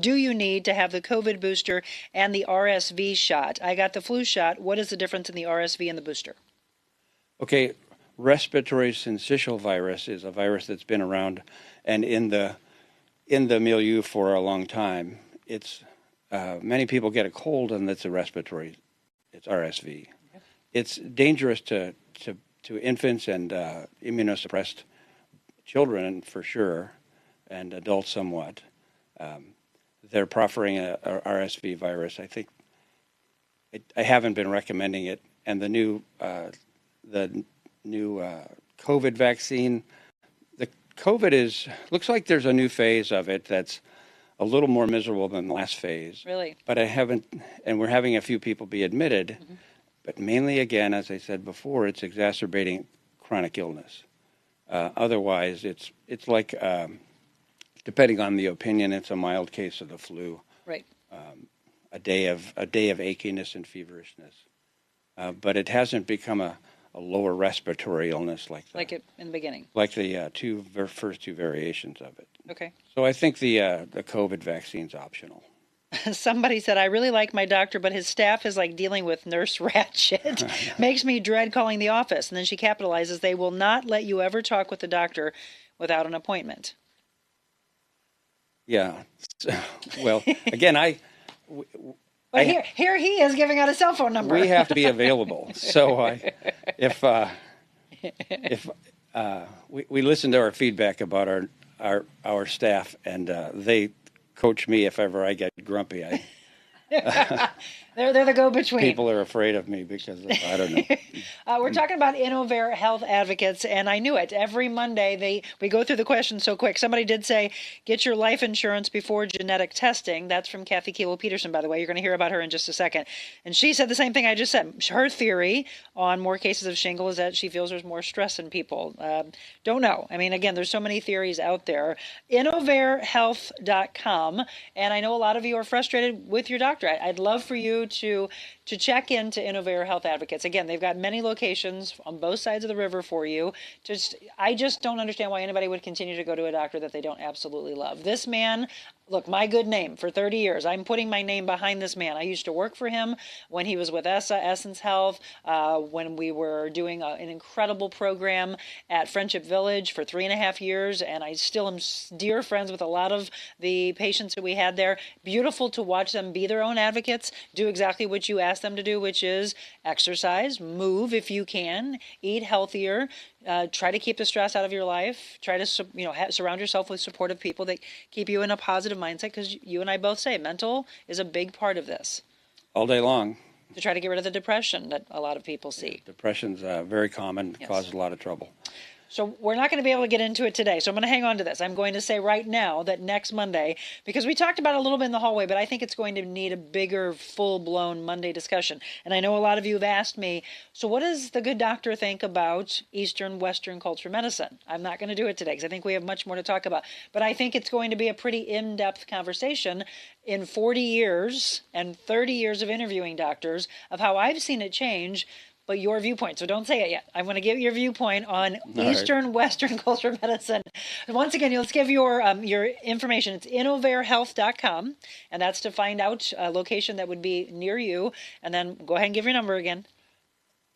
[SPEAKER 12] do you need to have the COVID booster and the RSV shot? I got the flu shot. What is the difference in the RSV and the booster?
[SPEAKER 6] Okay, respiratory syncytial virus is a virus that's been around and in the milieu for a long time. It's many people get a cold and it's respiratory. It's RSV. Okay. It's dangerous to infants and immunosuppressed children for sure, and adults somewhat. They're proffering a RSV virus. I think I haven't been recommending it. And the new COVID vaccine, the COVID looks like there's a new phase of it that's a little more miserable than the last phase.
[SPEAKER 12] Really?
[SPEAKER 6] But and we're having a few people be admitted. But mainly, again, as I said before, it's exacerbating chronic illness. Otherwise, it's like. Depending on the opinion, it's a mild case of the flu.
[SPEAKER 12] Right.
[SPEAKER 6] A day of achiness and feverishness, but it hasn't become a lower respiratory illness like
[SPEAKER 12] it in the beginning.
[SPEAKER 6] Like the first two variations of it.
[SPEAKER 12] Okay.
[SPEAKER 6] So I think the COVID vaccine's optional.
[SPEAKER 12] Somebody said, I really like my doctor, but his staff is like dealing with Nurse Ratched. Makes me dread calling the office. And then she capitalizes, they will not let you ever talk with the doctor without an appointment.
[SPEAKER 6] Yeah. Well, again,
[SPEAKER 12] But here he is giving out a cell phone number.
[SPEAKER 6] We have to be available. So if we listen to our feedback about our staff, and they coach me if ever I get grumpy.
[SPEAKER 12] They're the go-between.
[SPEAKER 6] People are afraid of me because I don't know.
[SPEAKER 12] We're talking about Innovair Health Advocates, and I knew it. Every Monday, we go through the questions so quick. Somebody did say, get your life insurance before genetic testing. That's from Kathy Keeble-Peterson, by the way. You're going to hear about her in just a second. And she said the same thing I just said. Her theory on more cases of shingles is that she feels there's more stress in people. Don't know. I mean, again, there's so many theories out there. InnovairHealth.com, and I know a lot of you are frustrated with your doctor. I'd love for you to check into Innovair Health Advocates. Again, they've got many locations on both sides of the river for you. I just don't understand why anybody would continue to go to a doctor that they don't absolutely love. This man, look, my good name for 30 years. I'm putting my name behind this man. I used to work for him when he was with Essence Health, when we were doing an incredible program at Friendship Village for 3.5 years, and I still am dear friends with a lot of the patients that we had there. Beautiful to watch them be their own advocates, do exactly what you ask them to do, which is exercise, move if you can, eat healthier, try to keep the stress out of your life, try to surround yourself with supportive people that keep you in a positive mindset, because you and I both say mental is a big part of this.
[SPEAKER 6] All day long.
[SPEAKER 12] To try to get rid of the depression that a lot of people see.
[SPEAKER 6] Depression's very common, causes a lot of trouble.
[SPEAKER 12] So we're not going to be able to get into it today. So I'm going to hang on to this. I'm going to say right now that next Monday, because we talked about it a little bit in the hallway, but I think it's going to need a bigger, full-blown Monday discussion. And I know a lot of you have asked me, so what does the good doctor think about Eastern, Western culture medicine? I'm not going to do it today because I think we have much more to talk about. But I think it's going to be a pretty in-depth conversation in 40 years and 30 years of interviewing doctors of how I've seen it change, but your viewpoint. So don't say it yet. I want to give your viewpoint on Eastern, Western culture medicine. Once again, let's give your information. It's innovarehealth.com, and that's to find out a location that would be near you. And then go ahead and give your number again.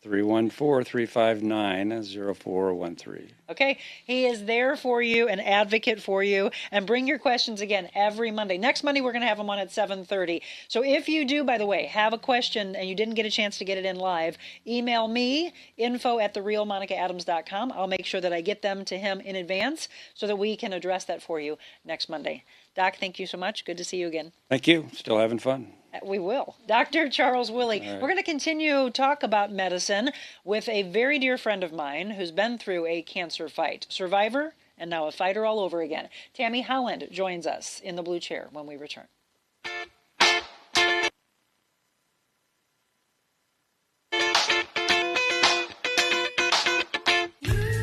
[SPEAKER 6] 314-359-0413.
[SPEAKER 12] Okay, he is there for you, an advocate for you, and bring your questions again every Monday. Next Monday, we're going to have them on at 7:30. So if you do, by the way, have a question and you didn't get a chance to get it in live, email me, info@TheRealMonicaAdams.com. I'll make sure that I get them to him in advance so that we can address that for you next Monday. Doc, thank you so much. Good to see you again.
[SPEAKER 6] Thank you. Still having fun.
[SPEAKER 12] We will. Dr. Charles Willey. We're going to continue talk about medicine with a very dear friend of mine who's been through a cancer fight. Survivor and now a fighter all over again. Tammie Holland joins us in the blue chair when we return.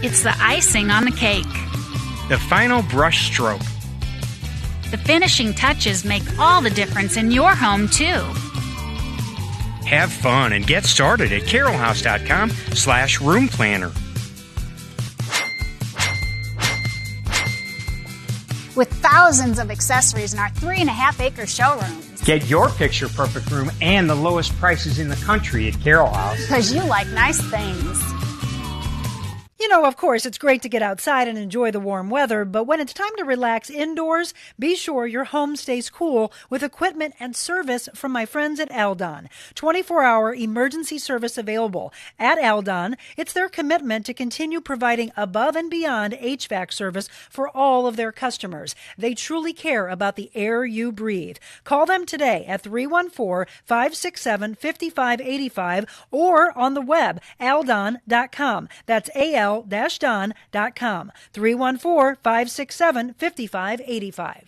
[SPEAKER 7] It's the icing on the cake.
[SPEAKER 14] The final brush stroke.
[SPEAKER 7] The finishing touches make all the difference in your home, too.
[SPEAKER 14] Have fun and get started at carolhouse.com/room planner.
[SPEAKER 7] With thousands of accessories in our 3.5-acre showrooms.
[SPEAKER 14] Get your picture-perfect room and the lowest prices in the country at Carol House.
[SPEAKER 7] Because you like nice things.
[SPEAKER 12] You know, of course, it's great to get outside and enjoy the warm weather, but when it's time to relax indoors, be sure your home stays cool with equipment and service from my friends at Aldon. 24-hour emergency service available. At Aldon, it's their commitment to continue providing above and beyond HVAC service for all of their customers. They truly care about the air you breathe. Call them today at 314-567-5585 or on the web, aldon.com. That's al-don.com, 314-567-5585.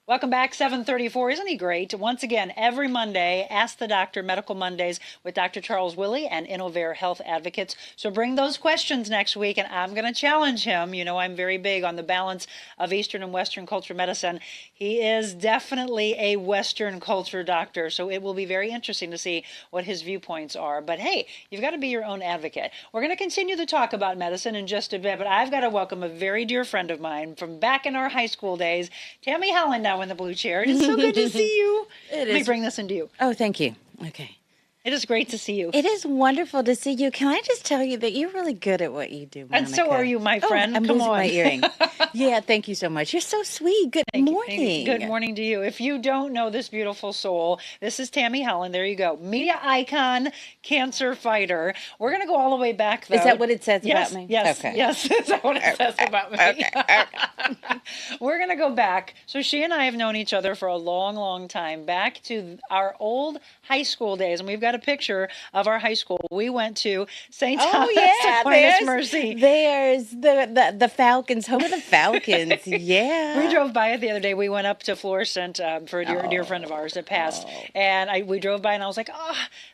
[SPEAKER 12] Welcome back, 7:34. Isn't he great? Once again, every Monday, Ask the Doctor, Medical Mondays with Dr. Charles Willey and Innovare Health Advocates. So bring those questions next week, and I'm going to challenge him. You know, I'm very big on the balance of Eastern and Western culture medicine. He is definitely a Western culture doctor, so it will be very interesting to see what his viewpoints are. But hey, you've got to be your own advocate. We're going to continue to talk about medicine in just a bit, but I've got to welcome a very dear friend of mine from back in our high school days, Tammie Holland, now in the blue chair. It's so good to see you. Let me bring this into you.
[SPEAKER 15] Oh, thank you. Okay.
[SPEAKER 12] It is great to see you.
[SPEAKER 15] It is wonderful to see you. Can I just tell you that you're really good at what you do, Monica?
[SPEAKER 12] And so are you, my friend.
[SPEAKER 15] I'm
[SPEAKER 12] Come
[SPEAKER 15] losing
[SPEAKER 12] on.
[SPEAKER 15] my earring. Yeah, thank you so much. You're so sweet. Good morning.
[SPEAKER 12] Good morning to you. If you don't know this beautiful soul, this is Tammie Holland. There you go. Media icon, cancer fighter. We're going to go all the way back, though.
[SPEAKER 15] Is that what it says about me?
[SPEAKER 12] Yes.
[SPEAKER 15] Okay.
[SPEAKER 12] Yes. Is that what it says about me?
[SPEAKER 15] Okay.
[SPEAKER 12] We're going to go back. So she and I have known each other for a long, long time, back to our old high school days. And we've got a picture of our high school. We went to St. Thomas Aquinas Mercy.
[SPEAKER 15] There's the Falcons, home of the Falcons. Yeah.
[SPEAKER 12] We drove by it the other day. We went up to Florissant for a dear friend of ours that passed. And we drove by and I was like,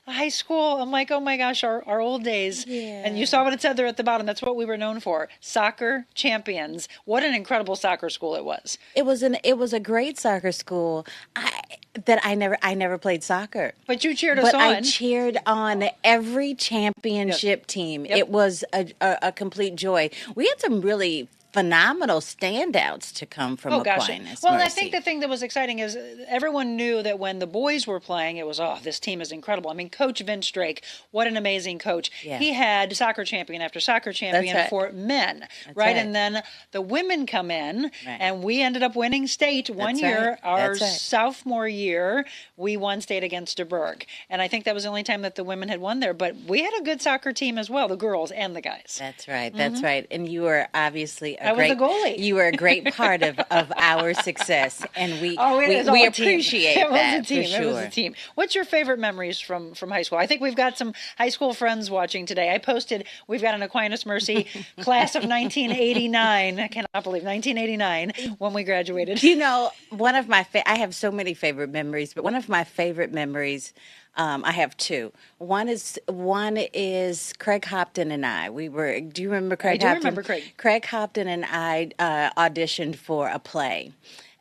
[SPEAKER 12] high school. I'm like, oh my gosh, our old days.
[SPEAKER 15] Yeah.
[SPEAKER 12] And you saw what it said there at the bottom. That's what we were known for. Soccer champions. What an incredible soccer school it was.
[SPEAKER 15] It was a great soccer school. I never played soccer.
[SPEAKER 12] But you cheered us on.
[SPEAKER 15] But I cheered on every championship team.
[SPEAKER 12] Yep.
[SPEAKER 15] It was a complete joy. We had some really phenomenal standouts to come from Aquinas.
[SPEAKER 12] Well, I think the thing that was exciting is everyone knew that when the boys were playing, it was, this team is incredible. I mean, Coach Vince Drake, what an amazing coach.
[SPEAKER 15] Yeah.
[SPEAKER 12] He had soccer champion after soccer champion for men, right? And then the women come in, and we ended up winning state one year. Our sophomore year, we won state against DeBerg. And I think that was the only time that the women had won there. But we had a good soccer team as well, the girls and the guys.
[SPEAKER 15] That's right. That's right. And you were obviously a
[SPEAKER 12] I was the goalie.
[SPEAKER 15] You were a great part of our success, and we
[SPEAKER 12] appreciate
[SPEAKER 15] appreciate that. For sure.
[SPEAKER 12] It was a team. What's your favorite memories from high school? I think we've got some high school friends watching today. I posted, we've got an Aquinas Mercy class of 1989. I cannot believe 1989 when we graduated.
[SPEAKER 15] You know, one of my I have so many favorite memories, but one of my favorite memories. I have two. One is Craig Hopton and I. Do you remember Craig Hopton?
[SPEAKER 12] I do remember Craig.
[SPEAKER 15] Craig Hopton and I auditioned for a play.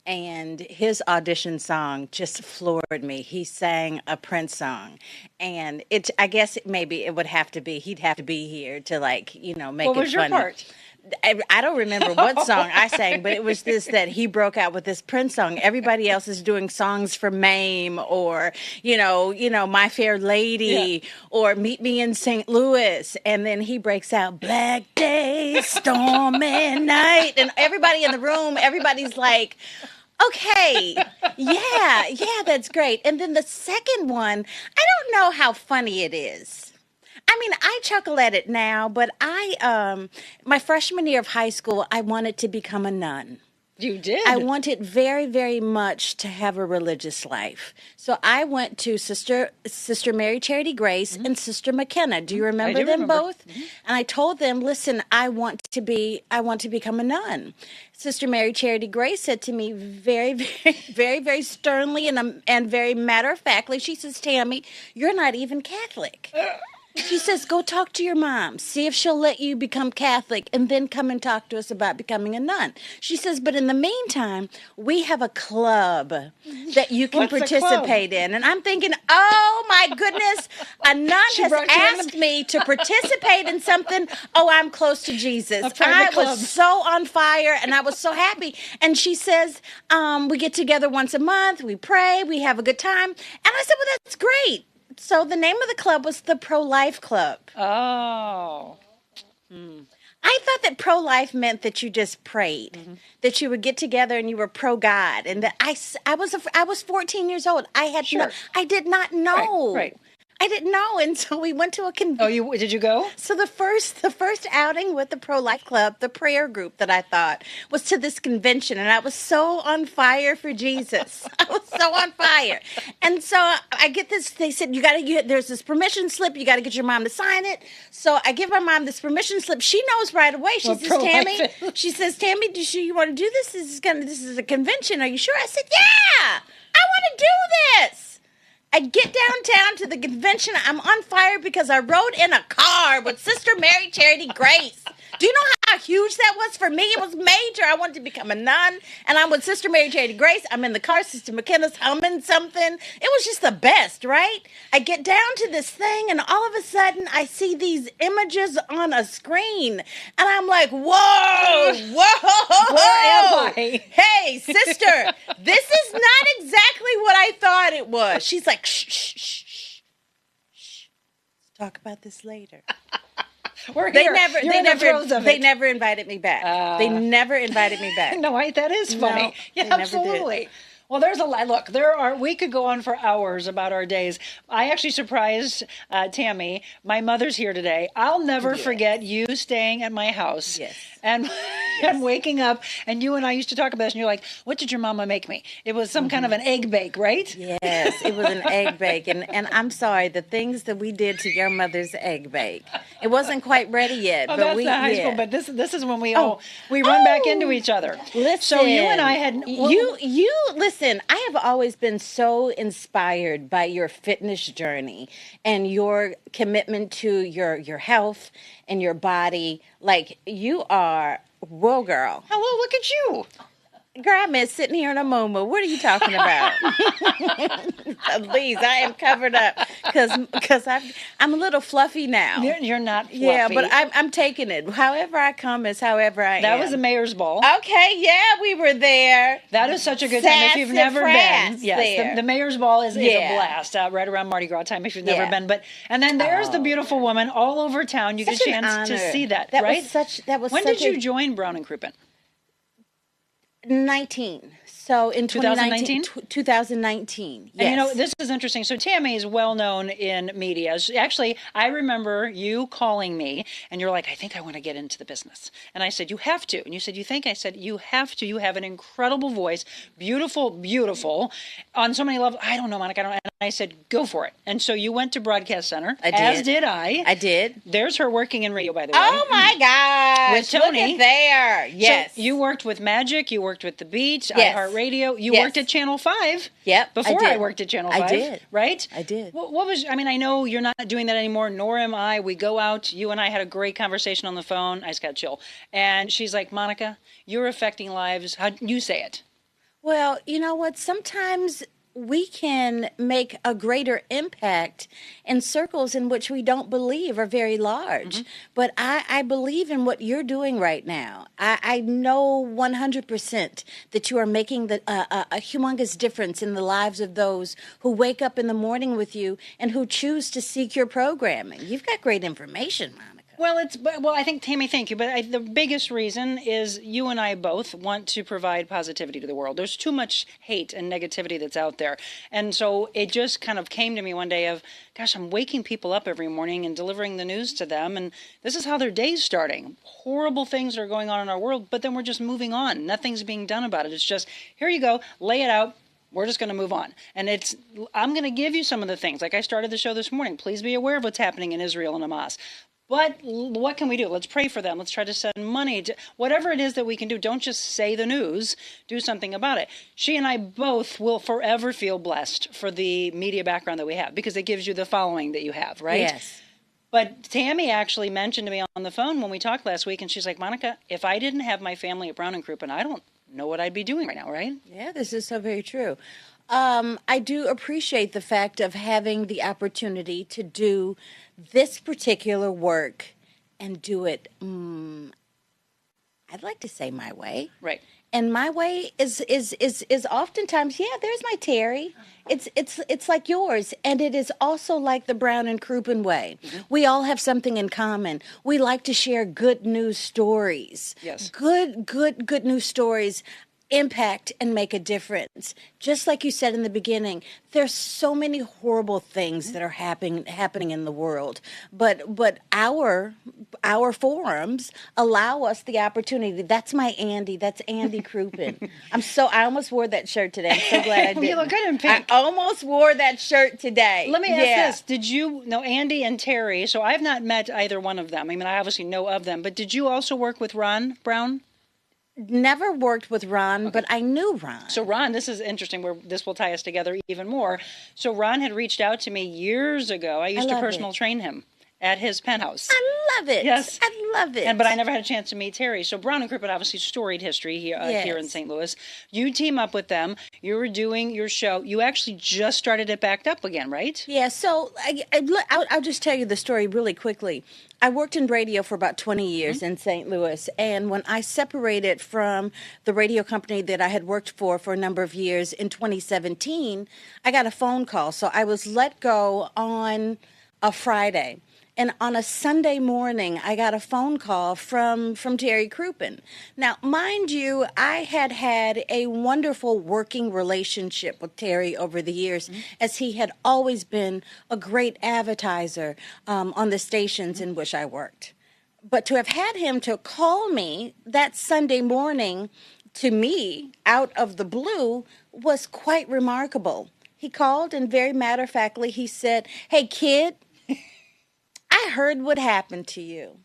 [SPEAKER 15] And his audition song just floored me. He sang a Prince song. And I guess maybe it would have to be, he'd have to be here to make it funny.
[SPEAKER 12] What was your part?
[SPEAKER 15] I don't remember what song I sang, but it was that he broke out with this Prince song. Everybody else is doing songs for Mame or, My Fair Lady or Meet Me in St. Louis. And then he breaks out Black Day, Stormy Night. And everybody in the room, everybody's like, okay, yeah, that's great. And then the second one, I don't know how funny it is. I mean, I chuckle at it now, but my freshman year of high school, I wanted to become a nun.
[SPEAKER 12] You did?
[SPEAKER 15] I wanted very, very much to have a religious life. So I went to Sister Mary Charity Grace and Sister McKenna. Do you remember them both? Mm-hmm. And I told them, listen, I want to become a nun. Sister Mary Charity Grace said to me very, very, very, very sternly and very matter-of-factly, she says, Tammie, you're not even Catholic. She says, go talk to your mom. See if she'll let you become Catholic and then come and talk to us about becoming a nun. She says, but in the meantime, we have a club that you can participate in. And I'm thinking, oh, my goodness, a nun has asked me to participate in something. Oh, I'm close to Jesus. I was so on fire and I was so happy. And she says, we get together once a month, we pray, we have a good time. And I said, well, that's great. So the name of the club was the Pro-Life Club.
[SPEAKER 12] Oh.
[SPEAKER 15] I thought that pro-life meant that you just prayed, that you would get together and you were pro-God, and that I was 14 years old. I did not know.
[SPEAKER 12] Right.
[SPEAKER 15] I didn't know, and so we went to a convention.
[SPEAKER 12] Oh, did you go?
[SPEAKER 15] So the first outing with the Pro-Life Club, the prayer group that I thought was to this convention, and I was so on fire for Jesus. I was so on fire, and so I get this. They said there's this permission slip. You got to get your mom to sign it. So I give my mom this permission slip. She knows right away. She says, Tammie. She says, Tammie, you want to do this? This is a convention. Are you sure? I said, yeah. I want to do this. I get downtown to the convention. I'm on fire because I rode in a car with Sister Mary Charity Grace. Do you know how huge that was for me? It was major. I wanted to become a nun, and I'm with Sister Mary Charity Grace. I'm in the car. Sister McKenna's humming something. It was just the best, right? I get down to this thing, and all of a sudden, I see these images on a screen, and I'm like, whoa,
[SPEAKER 12] Where am I?
[SPEAKER 15] Hey, sister, this is not exactly what I thought it was. She's like, shh. Let's talk about this later. They never invited me back. They never invited me back.
[SPEAKER 12] No, that is funny.
[SPEAKER 15] No,
[SPEAKER 12] yeah, absolutely. Well, there's a lot. Look, we could go on for hours about our days. I actually surprised Tammie. My mother's here today. I'll never forget you staying at my house.
[SPEAKER 15] Yes.
[SPEAKER 12] And waking up, and you and I used to talk about this, and you're like, what did your mama make me? It was some kind of an egg bake, right?
[SPEAKER 15] Yes, it was an egg bake. And I'm sorry, the things that we did to your mother's egg bake. It wasn't quite ready yet.
[SPEAKER 12] Oh, that's not high school, but this is when we run back into each other.
[SPEAKER 15] Listen.
[SPEAKER 12] So you and I had...
[SPEAKER 15] Listen, I have always been so inspired by your fitness journey and your commitment to your health and your body. Like, you are, whoa, girl.
[SPEAKER 12] Hello, look at you.
[SPEAKER 15] Girl, I'm sitting here in a moment. What are you talking about? Please, I am covered up because I'm a little fluffy now.
[SPEAKER 12] You're not fluffy.
[SPEAKER 15] Yeah, but I'm taking it. However I come is however I am.
[SPEAKER 12] That was the mayor's ball.
[SPEAKER 15] Okay, yeah, we were there.
[SPEAKER 12] That is such a good time. If you've never been,
[SPEAKER 15] yes,
[SPEAKER 12] the mayor's ball is a blast right around Mardi Gras time if you've never been. And then there's the beautiful woman all over town. You get a chance to see that, right?
[SPEAKER 15] When
[SPEAKER 12] did you join Brown and Crouppen?
[SPEAKER 15] 19. So in
[SPEAKER 12] 2019?
[SPEAKER 15] 2019, yes.
[SPEAKER 12] And you know, this is interesting. So Tammie is well known in media. Actually, I remember you calling me and you're like, I think I want to get into the business. And I said, you have to. And you said, you think? I said, you have to. You have an incredible voice. Beautiful, beautiful. On so many levels. I don't know, Monica. I don't know. And I said, go for it. And so you went to Broadcast Center.
[SPEAKER 15] I did.
[SPEAKER 12] As did I.
[SPEAKER 15] I did.
[SPEAKER 12] There's her working in radio, by the way.
[SPEAKER 15] Oh my gosh.
[SPEAKER 12] With Tony.
[SPEAKER 15] Look at there. Yes.
[SPEAKER 12] So you worked with Magic. You worked with The Beat.
[SPEAKER 15] Yes.
[SPEAKER 12] iHeartRadio. You
[SPEAKER 15] Yes.
[SPEAKER 12] worked at Channel 5.
[SPEAKER 15] Yep.
[SPEAKER 12] Before
[SPEAKER 15] I
[SPEAKER 12] I
[SPEAKER 15] did.
[SPEAKER 12] worked at Channel 5.
[SPEAKER 15] I did.
[SPEAKER 12] Right?
[SPEAKER 15] I did.
[SPEAKER 12] What was, I mean, I know you're not doing that anymore, nor am I. We go out. You and I had a great conversation on the phone. I just got chill. And she's like, Monica, you're affecting lives. How you say it?
[SPEAKER 15] Well, you know what? Sometimes we can make a greater impact in circles in which we don't believe are very large. But I believe in what you're doing right now. I know 100% that you are making a humongous difference in the lives of those who wake up in the morning with you and who choose to seek your programming. You've got great information, Monica.
[SPEAKER 12] Well, I think, Tammie, thank you. But the biggest reason is you and I both want to provide positivity to the world. There's too much hate and negativity that's out there. And so it just kind of came to me one day of, gosh, I'm waking people up every morning and delivering the news to them. And this is how their day's starting. Horrible things are going on in our world, but then we're just moving on. Nothing's being done about it. It's just, here you go, lay it out. We're just going to move on. And I'm going to give you some of the things. Like I started the show this morning. Please be aware of what's happening in Israel and Hamas. But what can we do? Let's pray for them. Let's try to send money. Whatever it is that we can do, don't just say the news. Do something about it. She and I both will forever feel blessed for the media background that we have because it gives you the following that you have, right?
[SPEAKER 15] Yes.
[SPEAKER 12] But Tammie actually mentioned to me on the phone when we talked last week, and she's like, Monica, if I didn't have my family at Brown and Crouppen, I don't know what I'd be doing right now, right?
[SPEAKER 15] Yeah, this is so very true. I do appreciate the fact of having the opportunity to do this particular work and do it, I'd like to say my way.
[SPEAKER 12] Right.
[SPEAKER 15] And my way is oftentimes, yeah, there's my Terry. It's like yours. And it is also like the Brown and Crouppen way. We all have something in common. We like to share good news stories.
[SPEAKER 12] Yes.
[SPEAKER 15] Good news stories impact and make a difference. Just like you said in the beginning, there's so many horrible things that are happening in the world. But our forums allow us the opportunity. That's my Andy. That's Andy Crouppen. I almost wore that shirt today. I'm so glad I did.
[SPEAKER 12] You look good in pink.
[SPEAKER 15] I almost wore that shirt today.
[SPEAKER 12] Let me ask this. Did you know Andy and Terry? So I've not met either one of them. I mean, I obviously know of them. But did you also work with Ron Brown?
[SPEAKER 15] Never worked with Ron, but I knew Ron.
[SPEAKER 12] So Ron, this is interesting where this will tie us together even more. So Ron had reached out to me years ago. I used to personal train him at his penthouse.
[SPEAKER 15] I love it.
[SPEAKER 12] Yes.
[SPEAKER 15] I love it.
[SPEAKER 12] But I never had a chance to meet Terry. So Brown and Crouppen, obviously storied history here in St. Louis. You team up with them. You were doing your show. You actually just started it back up again, right?
[SPEAKER 15] Yeah, so I'll just tell you the story really quickly. I worked in radio for about 20 years in St. Louis, and when I separated from the radio company that I had worked for a number of years in 2017, I got a phone call. So I was let go on a Friday. And on a Sunday morning, I got a phone call from Terry Crouppen. Now, mind you, I had a wonderful working relationship with Terry over the years, as he had always been a great advertiser on the stations in which I worked. But to have had him to call me that Sunday morning to me out of the blue was quite remarkable. He called and very matter-of-factly he said, "Hey, kid, I heard what happened to you,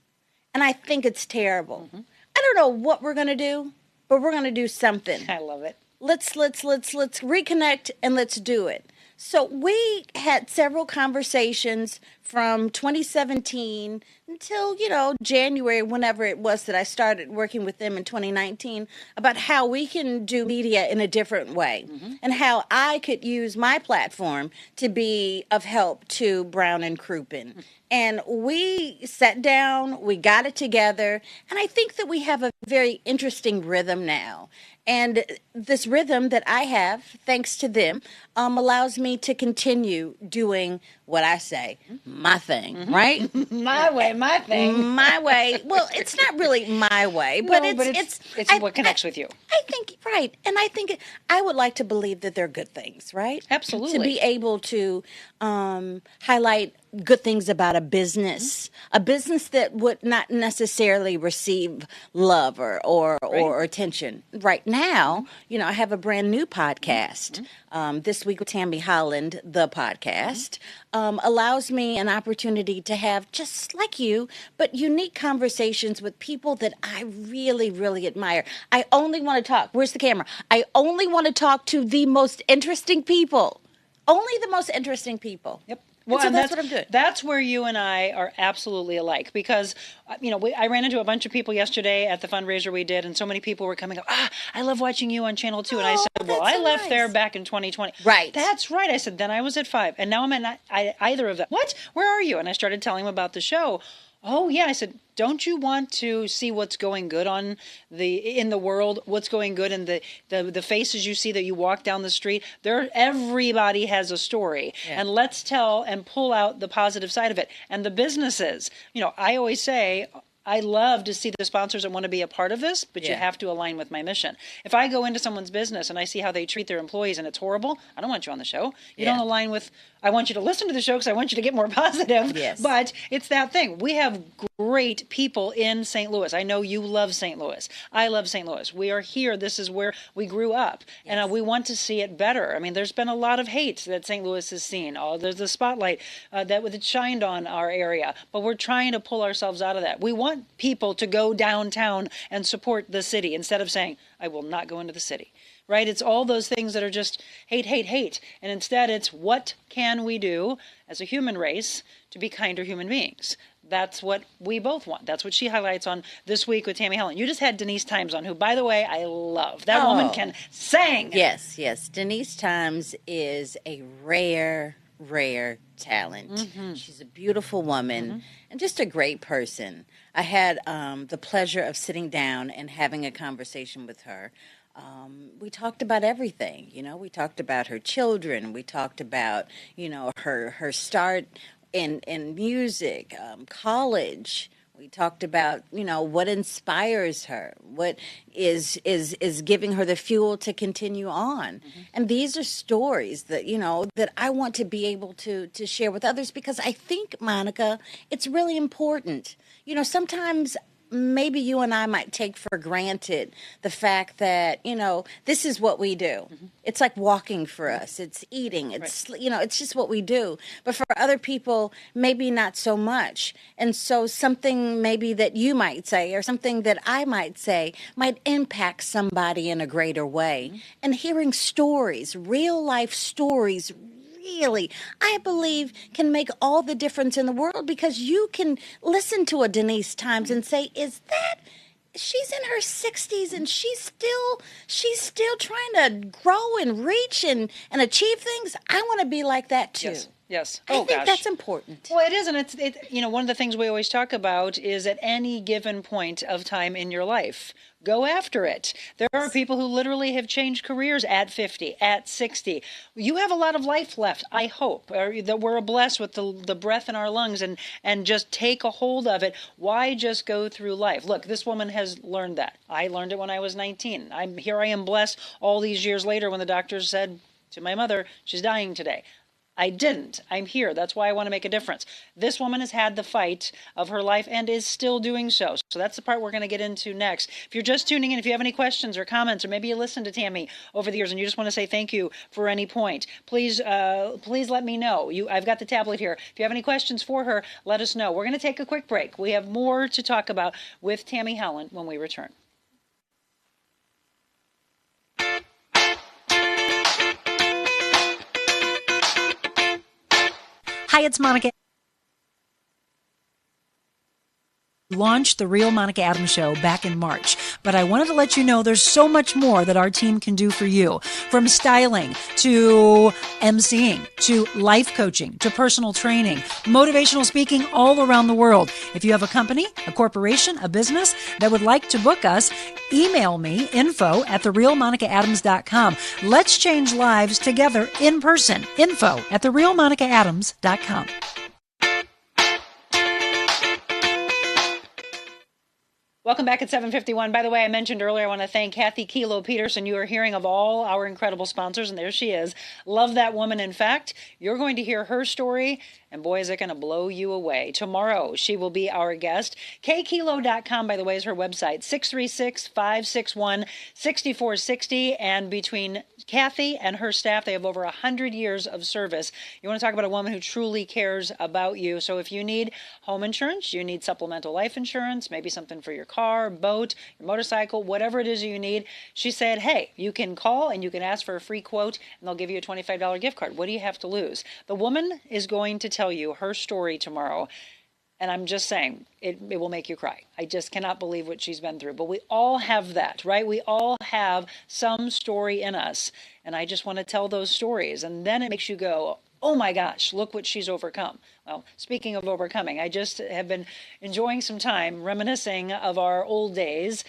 [SPEAKER 15] and I think it's terrible. I don't know what we're going to do, but we're going to do something.
[SPEAKER 12] I love it.
[SPEAKER 15] Let's reconnect and let's do it." So we had several conversations from 2017 until, January, whenever it was that I started working with them in 2019, about how we can do media in a different way and how I could use my platform to be of help to Brown and Crouppen. And we sat down, we got it together, and I think that we have a very interesting rhythm now. And this rhythm that I have, thanks to them, allows me to continue doing what I say, my thing, right?
[SPEAKER 12] My way. my thing.
[SPEAKER 15] My way. Well, it's not really my way, but it's
[SPEAKER 12] what connects with you.
[SPEAKER 15] I think, right. And I think I would like to believe that they're good things, right?
[SPEAKER 12] Absolutely.
[SPEAKER 15] To be able to highlight good things about a business that would not necessarily receive love or attention. Right now, I have a brand new podcast. This week with Tammie Holland, the podcast, allows me an opportunity to have, just like you, but unique conversations with people that I really, really admire. I only want to talk. Where's the camera? I only want to talk to the most interesting people. Only the most interesting people.
[SPEAKER 12] Yep.
[SPEAKER 15] Well, so that's what I'm doing.
[SPEAKER 12] That's where you and I are absolutely alike because, I ran into a bunch of people yesterday at the fundraiser we did, and so many people were coming up, I love watching you on Channel 2. And I said, well, I left there back in 2020.
[SPEAKER 15] Right.
[SPEAKER 12] That's right. I said, then I was at 5, and now I'm at either of them. What? Where are you? And I started telling him about the show. Oh, yeah. I said, don't you want to see what's going good in the world, what's going good in the faces you see that you walk down the street? Everybody has a story. Yeah. And let's tell and pull out the positive side of it. And the businesses, I always say, I love to see the sponsors that want to be a part of this, but you have to align with my mission. If I go into someone's business and I see how they treat their employees and it's horrible, I don't want you on the show. You don't align with, I want you to listen to the show because I want you to get more positive. Yes. But it's that thing. We have great people in St. Louis. I know you love St. Louis. I love St. Louis. We are here. This is where we grew up. Yes. And we want to see it better. I mean, there's been a lot of hate that St. Louis has seen. There's the spotlight that shined on our area. But we're trying to pull ourselves out of that. We want people to go downtown and support the city instead of saying, I will not go into the city. Right? It's all those things that are just hate, hate, hate. And instead it's what can we do as a human race to be kinder human beings? That's what we both want. That's what she highlights on This Week with Tammie Holland. You just had Denise Times on, who, by the way, I love. That woman can sing.
[SPEAKER 15] Yes, yes. Denise Times is a rare talent. Mm-hmm. She's a beautiful woman and just a great person. I had the pleasure of sitting down and having a conversation with her. We talked about everything. We talked about her children. We talked about, her start in music, college. We talked about, what inspires her, what is giving her the fuel to continue on. Mm-hmm. And these are stories that, that I want to be able to share with others because I think, Monica, it's really important. Sometimes maybe you and I might take for granted the fact that, this is what we do. Mm-hmm. It's like walking for us. It's eating. It's, it's just what we do. But for other people, maybe not so much. And so something maybe that you might say or something that I might say might impact somebody in a greater way. Mm-hmm. And hearing stories, real life stories, really, I believe, can make all the difference in the world because you can listen to a Denise Times and say, she's in her 60s and she's still trying to grow and reach and achieve things. I want to be like that too.
[SPEAKER 12] Yes.
[SPEAKER 15] I think that's important.
[SPEAKER 12] Well, it is, and it's one of the things we always talk about is at any given point of time in your life, go after it. There are people who literally have changed careers at 50, at 60. You have a lot of life left, I hope, or that we're blessed with the breath in our lungs and just take a hold of it. Why just go through life? Look, this woman has learned that. I learned it when I was 19. I am blessed all these years later when the doctors said to my mother, she's dying today. I didn't. I'm here. That's why I want to make a difference. This woman has had the fight of her life and is still doing so. So that's the part we're going to get into next. If you're just tuning in, if you have any questions or comments, or maybe you listened to Tammie over the years and you just want to say thank you for any point, please let me know. I've got the tablet here. If you have any questions for her, let us know. We're going to take a quick break. We have more to talk about with Tammie Holland when we return.
[SPEAKER 16] Hi, it's Monica. Launched The Real Monica Adams Show back in March, but I wanted to let you know there's so much more that our team can do for you, from styling to emceeing to life coaching to personal training, motivational speaking all around the world. If you have a company, a corporation, a business that would like to book us, email me, info@TheRealMonicaAdams.com. Let's change lives together in person. Info@TheRealMonicaAdams.com.
[SPEAKER 12] Welcome back at 7:51. By the way, I mentioned earlier, I want to thank Kathy Kilo Peterson. You are hearing of all our incredible sponsors, and there she is. Love that woman. In fact, you're going to hear her story, and boy, is it going to blow you away. Tomorrow, she will be our guest. Kkilo.com, by the way, is her website. 636-561-6460. And between Kathy and her staff, they have over 100 years of service. You want to talk about a woman who truly cares about you. So if you need home insurance, you need supplemental life insurance, maybe something for your car, boat, your motorcycle, whatever it is you need, she said, hey, you can call and you can ask for a free quote and they'll give you a $25 gift card. What do you have to lose? The woman is going to tell you her story tomorrow. And I'm just saying, it will make you cry. I just cannot believe what she's been through. But we all have that, right? We all have some story in us. And I just want to tell those stories. And then it makes you go, oh my gosh, look what she's overcome. Well, speaking of overcoming, I just have been enjoying some time reminiscing of our old days.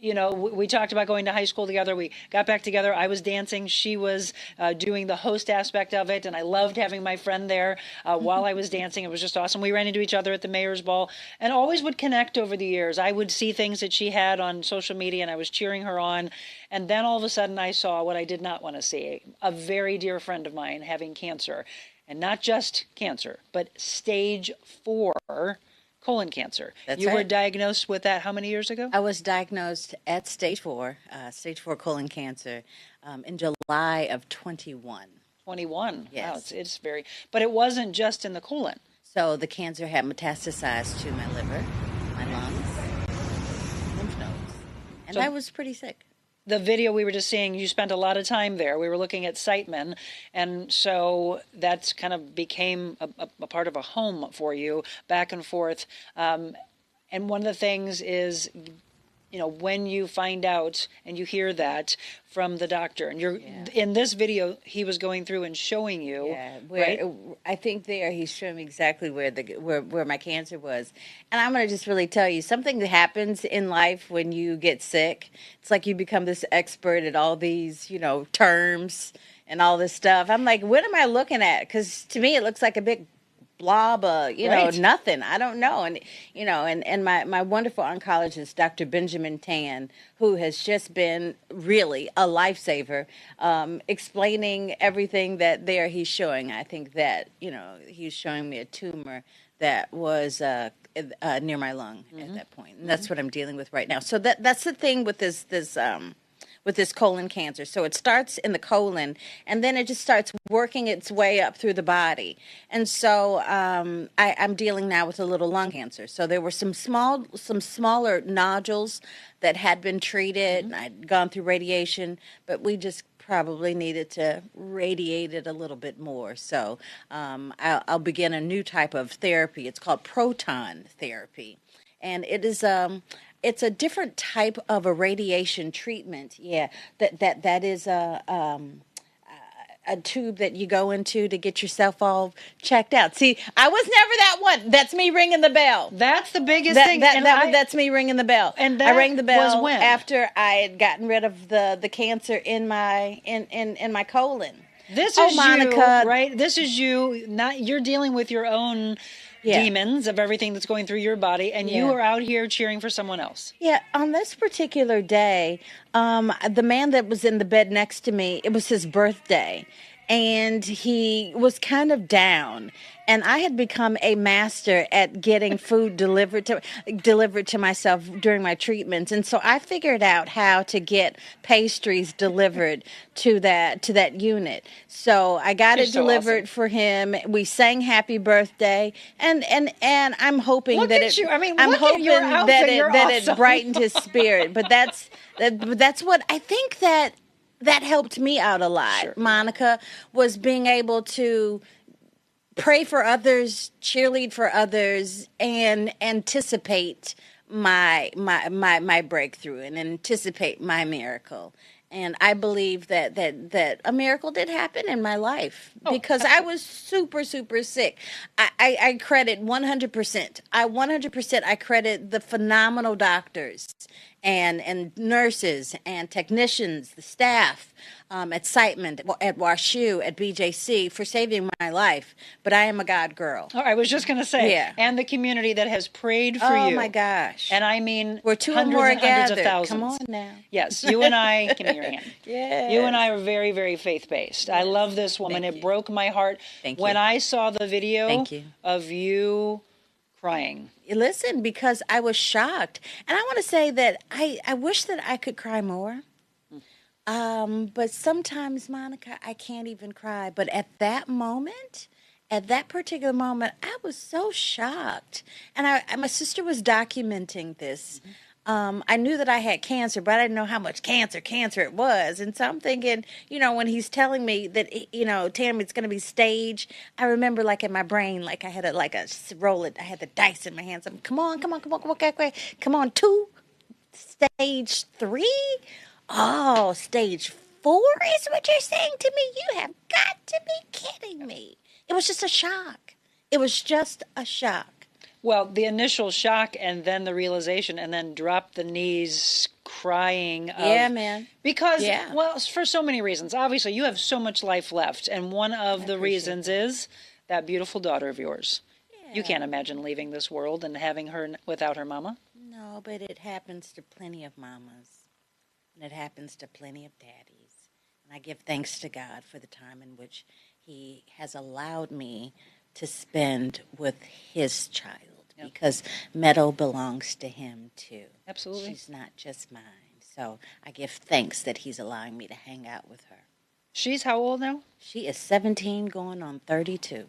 [SPEAKER 12] You know, we talked about going to high school together. We got back together. I was dancing. She was doing the host aspect of it. And I loved having my friend there while I was dancing. It was just awesome. We ran into each other at the mayor's ball and always would connect over the years. I would see things that she had on social media and I was cheering her on. And then all of a sudden I saw what I did not want to see. A very dear friend of mine having cancer. And not just cancer, but stage 4 colon cancer.
[SPEAKER 15] That's
[SPEAKER 12] you
[SPEAKER 15] right.
[SPEAKER 12] were diagnosed with that how many years ago?
[SPEAKER 15] I was diagnosed at stage 4 colon cancer in July of 21.
[SPEAKER 12] 21.
[SPEAKER 15] Yes.
[SPEAKER 12] Wow, it's very, but it wasn't just in the colon.
[SPEAKER 15] So the cancer had metastasized to my liver, my lungs, lymph nodes, and
[SPEAKER 12] So-
[SPEAKER 15] I was pretty sick.
[SPEAKER 12] The video we were just seeing, you spent a lot of time there. We were looking at Siteman, and so that's kind of became a part of a home for you, back and forth. And one of the things is, you know, when you find out and you hear that from the doctor, and you're in this video, he was going through and showing you, right?
[SPEAKER 15] I think there he's showing me exactly where my cancer was. And I'm going to just really tell you, something that happens in life when you get sick, it's like you become this expert at all these, you know, terms and all this stuff. I'm like, what am I looking at? Because to me, it looks like a big blob, nothing. I don't know. And, you know, and my wonderful oncologist, Dr. Benjamin Tan, who has just been really a lifesaver, explaining everything that there he's showing. I think that, you know, he's showing me a tumor that was near my lung at that point. And that's what I'm dealing with right now. So that's the thing with this colon cancer. So it starts in the colon, and then it just starts working its way up through the body. And so I'm dealing now with a little lung cancer. So there were some smaller nodules that had been treated, and I'd gone through radiation, but we just probably needed to radiate it a little bit more. So I'll begin a new type of therapy. It's called proton therapy. And it is it's a different type of a radiation treatment. Yeah, that is a tube that you go into to get yourself all checked out. See, I was never that one. That's me ringing the bell.
[SPEAKER 12] That's the biggest thing.
[SPEAKER 15] That's me ringing the bell.
[SPEAKER 12] And
[SPEAKER 15] I rang the bell
[SPEAKER 12] was when?
[SPEAKER 15] after I had gotten rid of the cancer in my colon.
[SPEAKER 12] This
[SPEAKER 15] Oh,
[SPEAKER 12] is
[SPEAKER 15] Monica.
[SPEAKER 12] you, right? This is you. Not you're dealing with your own demons of everything that's going through your body, and you are out here cheering for someone else.
[SPEAKER 15] Yeah, on this particular day, the man that was in the bed next to me, it was his birthday, and he was kind of down. And I had become a master at getting food delivered to myself during my treatments, and so I figured out how to get pastries delivered to that unit. So I got it delivered for him. We sang "Happy Birthday," and I'm hoping
[SPEAKER 12] Look
[SPEAKER 15] that
[SPEAKER 12] at you. I mean,
[SPEAKER 15] I'm
[SPEAKER 12] look
[SPEAKER 15] hoping
[SPEAKER 12] at your outfit. You're
[SPEAKER 15] that
[SPEAKER 12] awesome.
[SPEAKER 15] it brightened his spirit. But that's what I think that helped me out a lot. Sure. Monica, was being able to pray for others, cheerlead for others, and anticipate my breakthrough and anticipate my miracle. And I believe that a miracle did happen in my life because I was super, super sick. I credit 100%. I credit the phenomenal doctors and nurses and technicians, the staff at Sitemond, at WashU, at BJC for saving my life. But I am a God girl.
[SPEAKER 12] Oh, I was just going to say,
[SPEAKER 15] Yeah.
[SPEAKER 12] and the community that has prayed for you.
[SPEAKER 15] Oh my gosh!
[SPEAKER 12] And I mean,
[SPEAKER 15] we're two or
[SPEAKER 12] hundreds
[SPEAKER 15] more
[SPEAKER 12] and hundreds of
[SPEAKER 15] gathered.
[SPEAKER 12] thousands.
[SPEAKER 15] Come on now.
[SPEAKER 12] Yes, you and I. Give me your hand.
[SPEAKER 15] Yes.
[SPEAKER 12] You and I are very, very faith-based. I love this woman. It broke my heart when I saw the video of you crying.
[SPEAKER 15] Listen, because I was shocked. And I want to say that I wish that I could cry more. But sometimes, Monica, I can't even cry. But at that moment, at that particular moment, I was so shocked. And my sister was documenting this. I knew that I had cancer, but I didn't know how much cancer it was. And so I'm thinking, when he's telling me that, Tammie, it's going to be stage, I remember like in my brain, like I had I had the dice in my hands. I'm, come on, 2, stage 3. Oh, stage 4 is what you're saying to me? You have got to be kidding me. It was just a shock. It was just a shock.
[SPEAKER 12] Well, the initial shock and then the realization and then drop the knees crying.
[SPEAKER 15] Yeah, man.
[SPEAKER 12] Because, well, for so many reasons. Obviously, you have so much life left. And one of the reasons is that beautiful daughter of yours. Yeah. You can't imagine leaving this world and having her without her mama.
[SPEAKER 15] No, but it happens to plenty of mamas. And it happens to plenty of daddies. And I give thanks to God for the time in which he has allowed me to spend with his child, because Meadow belongs to him too.
[SPEAKER 12] Absolutely.
[SPEAKER 15] She's not just mine. So I give thanks that he's allowing me to hang out with her.
[SPEAKER 12] She's how old now?
[SPEAKER 15] She is 17 going on 32.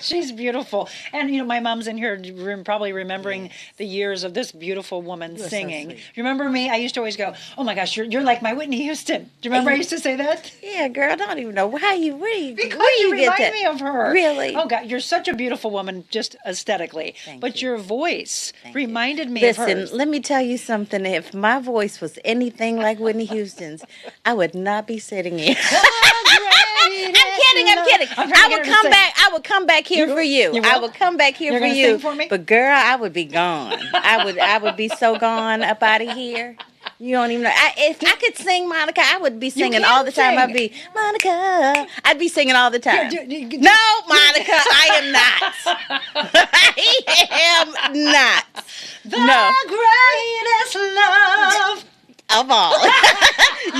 [SPEAKER 12] She's beautiful. And, my mom's in here probably remembering the years of this beautiful woman singing. So remember me? I used to always go, oh my gosh, you're like my Whitney Houston. Do you remember I used to say that?
[SPEAKER 15] Yeah, girl, I don't even know. Where you
[SPEAKER 12] remind me of her.
[SPEAKER 15] Really?
[SPEAKER 12] Oh, God, you're such a beautiful woman just aesthetically. But your voice reminded me of hers.
[SPEAKER 15] Listen, let me tell you something. If my voice was anything like Whitney Houston's, I would not be sitting here. I'm kidding. I would come back here for you. I would come back here for you.
[SPEAKER 12] Sing for me?
[SPEAKER 15] But girl, I would be gone. I would be so gone up out of here. You don't even know. If I could sing, Monica, I would be singing all the time. I'd be, Monica. I'd be singing all the time. No, Monica, I am not. I am not.
[SPEAKER 12] The greatest love
[SPEAKER 15] of all.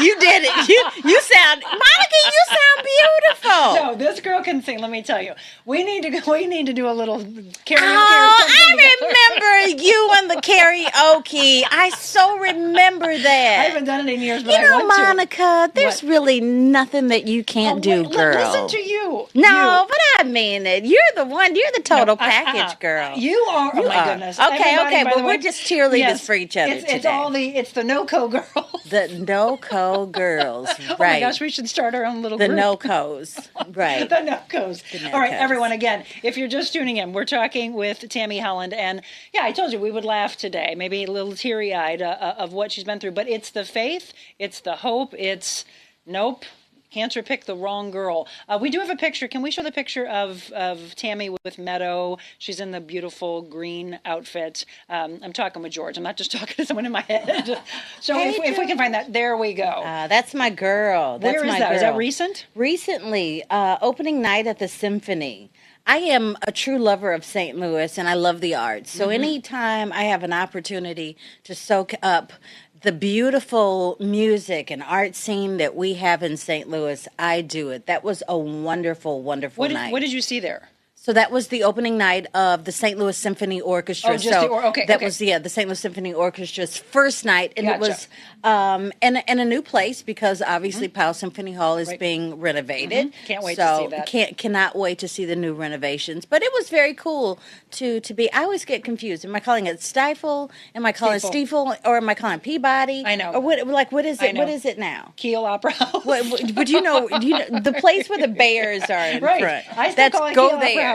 [SPEAKER 15] You did it. You sound, Monica, you sound beautiful.
[SPEAKER 12] No, this girl can sing, let me tell you. We need to do a little karaoke
[SPEAKER 15] I remember you on the karaoke. I so remember that.
[SPEAKER 12] I haven't done it in years, but
[SPEAKER 15] I want
[SPEAKER 12] to.
[SPEAKER 15] Monica, there's really nothing that you can't do, girl.
[SPEAKER 12] Listen to you.
[SPEAKER 15] No, but I mean it. You're the one. You're the total package, girl.
[SPEAKER 12] You are. Oh my goodness.
[SPEAKER 15] Okay. Well, we're just cheerleaders for each other today.
[SPEAKER 12] It's the NoCo girls.
[SPEAKER 15] The NoCo girls. Right.
[SPEAKER 12] Oh my gosh, we should start our own little group.
[SPEAKER 15] The NoCos. Right.
[SPEAKER 12] The NoCos. All right, everyone, again, if you're just tuning in, we're talking with Tammie Holland. And yeah, I told you we would laugh today, maybe a little teary-eyed of what she's been through. But it's the faith, it's the hope, it's nope. Cancer picked the wrong girl. We do have a picture. Can we show the picture of Tammie with Meadow? She's in the beautiful green outfit. I'm talking with George. I'm not just talking to someone in my head. So if we can find that, there we go.
[SPEAKER 15] That's my girl. That's
[SPEAKER 12] Where is
[SPEAKER 15] my
[SPEAKER 12] that?
[SPEAKER 15] girl.
[SPEAKER 12] Is that recent?
[SPEAKER 15] Recently, opening night at the Symphony. I am a true lover of St. Louis, and I love the arts. So anytime I have an opportunity to soak up the beautiful music and art scene that we have in St. Louis, I do it. That was a wonderful, wonderful night.
[SPEAKER 12] What did you see there?
[SPEAKER 15] So that was the opening night of the St. Louis Symphony Orchestra.
[SPEAKER 12] Oh, just
[SPEAKER 15] the St. Louis Symphony Orchestra's first night, and it was in a new place because obviously Powell Symphony Hall is being renovated.
[SPEAKER 12] Can't wait to see that.
[SPEAKER 15] Cannot wait to see the new renovations. But it was very cool to be. I always get confused. Am I calling it Stifle? Am I calling it Stiefel? Or am I calling it Peabody?
[SPEAKER 12] I know.
[SPEAKER 15] Or what is it? What is it now?
[SPEAKER 12] Kiel Opera House.
[SPEAKER 15] But you know the place where the Bears are in front.
[SPEAKER 12] I still call it
[SPEAKER 15] go
[SPEAKER 12] Kiel
[SPEAKER 15] there.
[SPEAKER 12] Opera House.